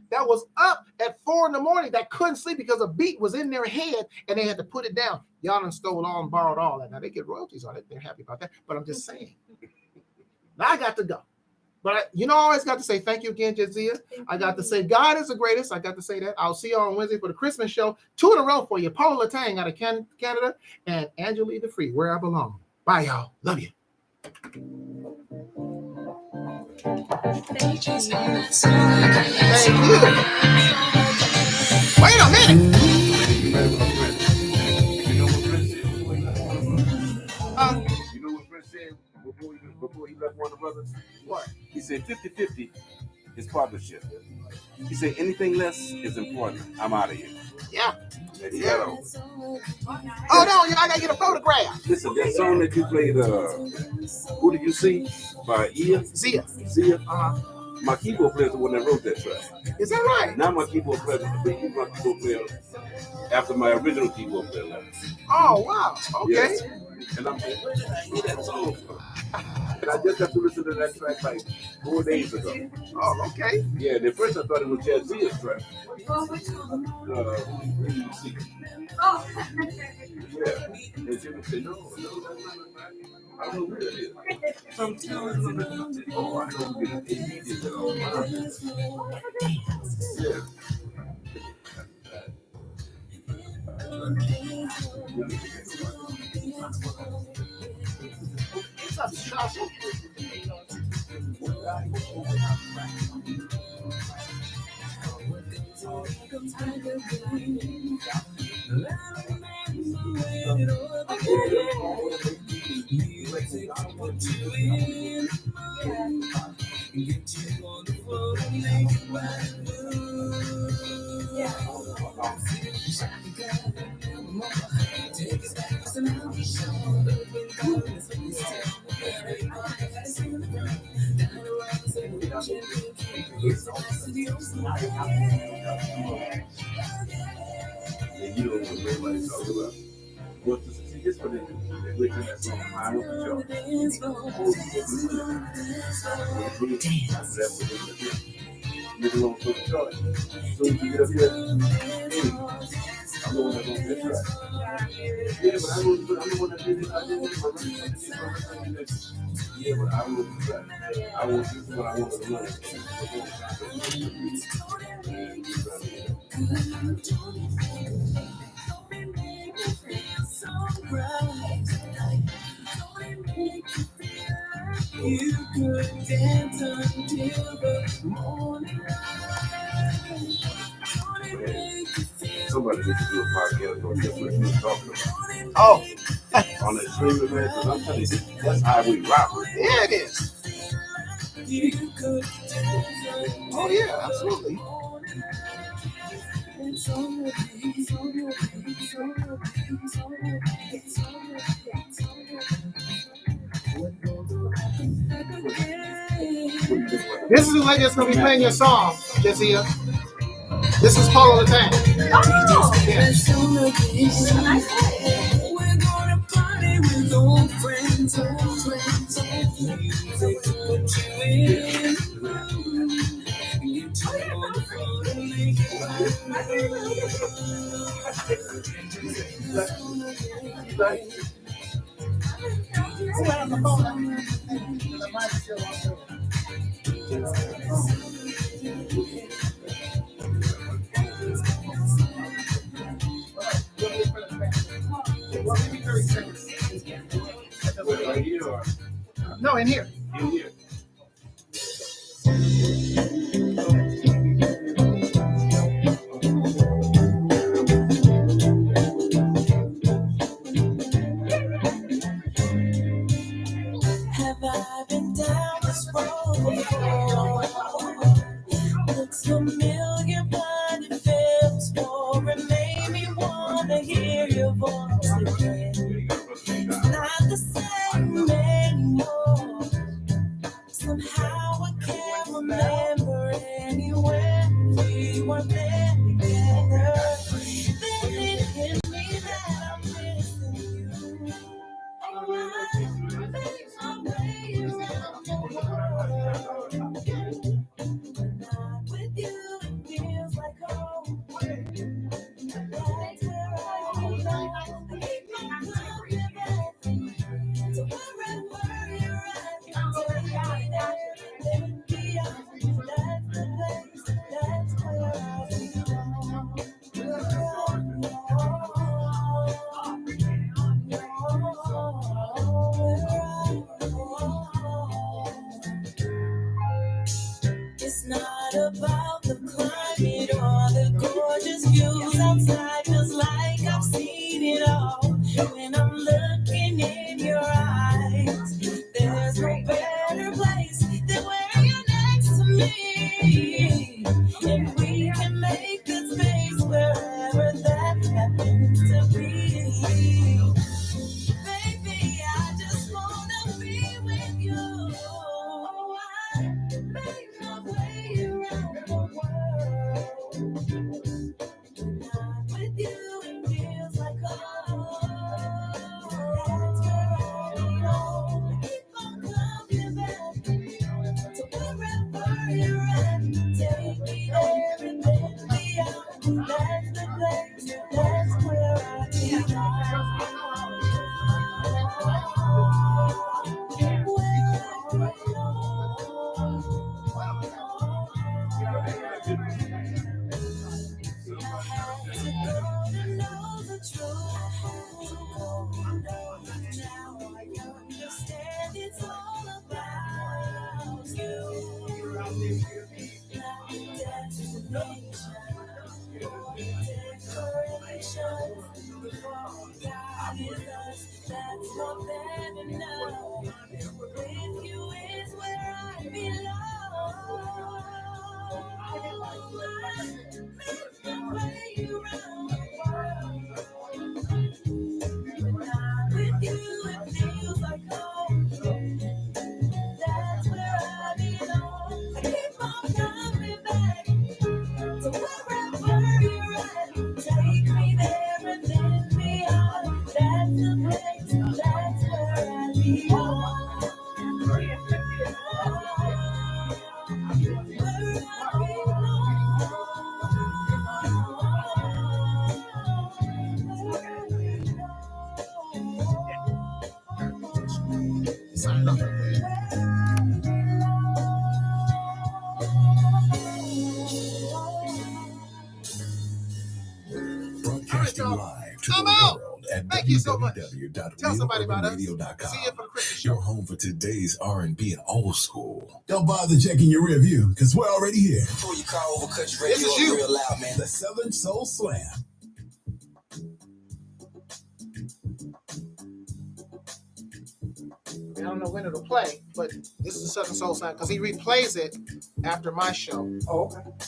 that was up at 4 a.m, that couldn't sleep because a beat was in their head and they had to put it down. Y'all done stole all and borrowed all that. Now they get royalties on it. They're happy about that. But I'm just saying. Now I got to go. But I always got to say thank you again, Jazia. I got to say God is the greatest. I got to say that. I'll see you on Wednesday for the Christmas show. 2 in a row for you. Paula Latang out of Canada and Angela the Free, where I belong. Bye, y'all. Love you. Thank you. Wait a minute. You know what Prince said before he left Warner Brothers? What? He said 50-50 is partnership. He said anything less is important. I'm out of here. Yeah. And he got on. Oh, no, I got to get a photograph. Listen, that song that you played, Who Did You See? By Zia. My keyboard player is the one that wrote that track. Is that right? Now my keyboard player is my keyboard player after my original keyboard player left. Oh, wow. Okay. Yes. And I'm like, where's that song from? And I just got to listen to that track like 4 days ago. Oh, okay. Yeah, and at first I thought it was Jazzia's track. Oh. Yeah. And she would say, no, that's not right. I don't know where it is. Sometimes I don't get it. Yeah. What's up, Shasha? And you don't want to everybody talk about. Well, see, this what they do. They wait till that song. I want the job. Nigga won't put the charge. As soon as you get up here, I'm the one that's going to get track. Yeah, but I'm the one that did it. I did it. Yeah, but I will do that. I will do what I want to learn. You could dance until the morning. Somebody needs to do a podcast on just what you were talking about. Oh. On that streaming, man, because I'm telling you, that's how we rock. Yeah, it is. Oh, yeah, absolutely. This is like it's going to be playing your song, Jazia. This is Paula Latang. Oh, yes. We're gonna party with old friends, music to put you in. Get you on the floor and make it right. No, in here. In here. Have I been down this road before? Looks familiar, but it feels boring. Made me wanna hear your voice again. It's not the same. It's not about the climate or the gorgeous views outside. Feels like I've seen it all. When I'm looking in your eyes, there's no better place than where you're next to me. And we can make this space wherever that happens to be. Baby, I just wanna be with you. I make my way around the world. With you, it feels like home. That's where I belong. Keep on coming back to wherever you're at. Take me there and then beyond. That's the place. That's where I that's more than enough. With you is where I belong. Make my way around the world. With you, it feels like home. That's where I belong. I keep on coming back to wherever you're at. Take me there and then beyond. That's the place. That's where I belong. Broadcasting live to I'm the out. world at Thank you so much. www.realurbanradio.com. somebody about us. See you for the Christmas show. Your home for today's R&B and old school. Don't bother checking your review, because we're already here. Before you call over country This radio is you. real loud, man. The Southern Soul Slam. I don't know when it'll play, but this is the Southern Soul Slam because he replays it after my show. Oh, okay.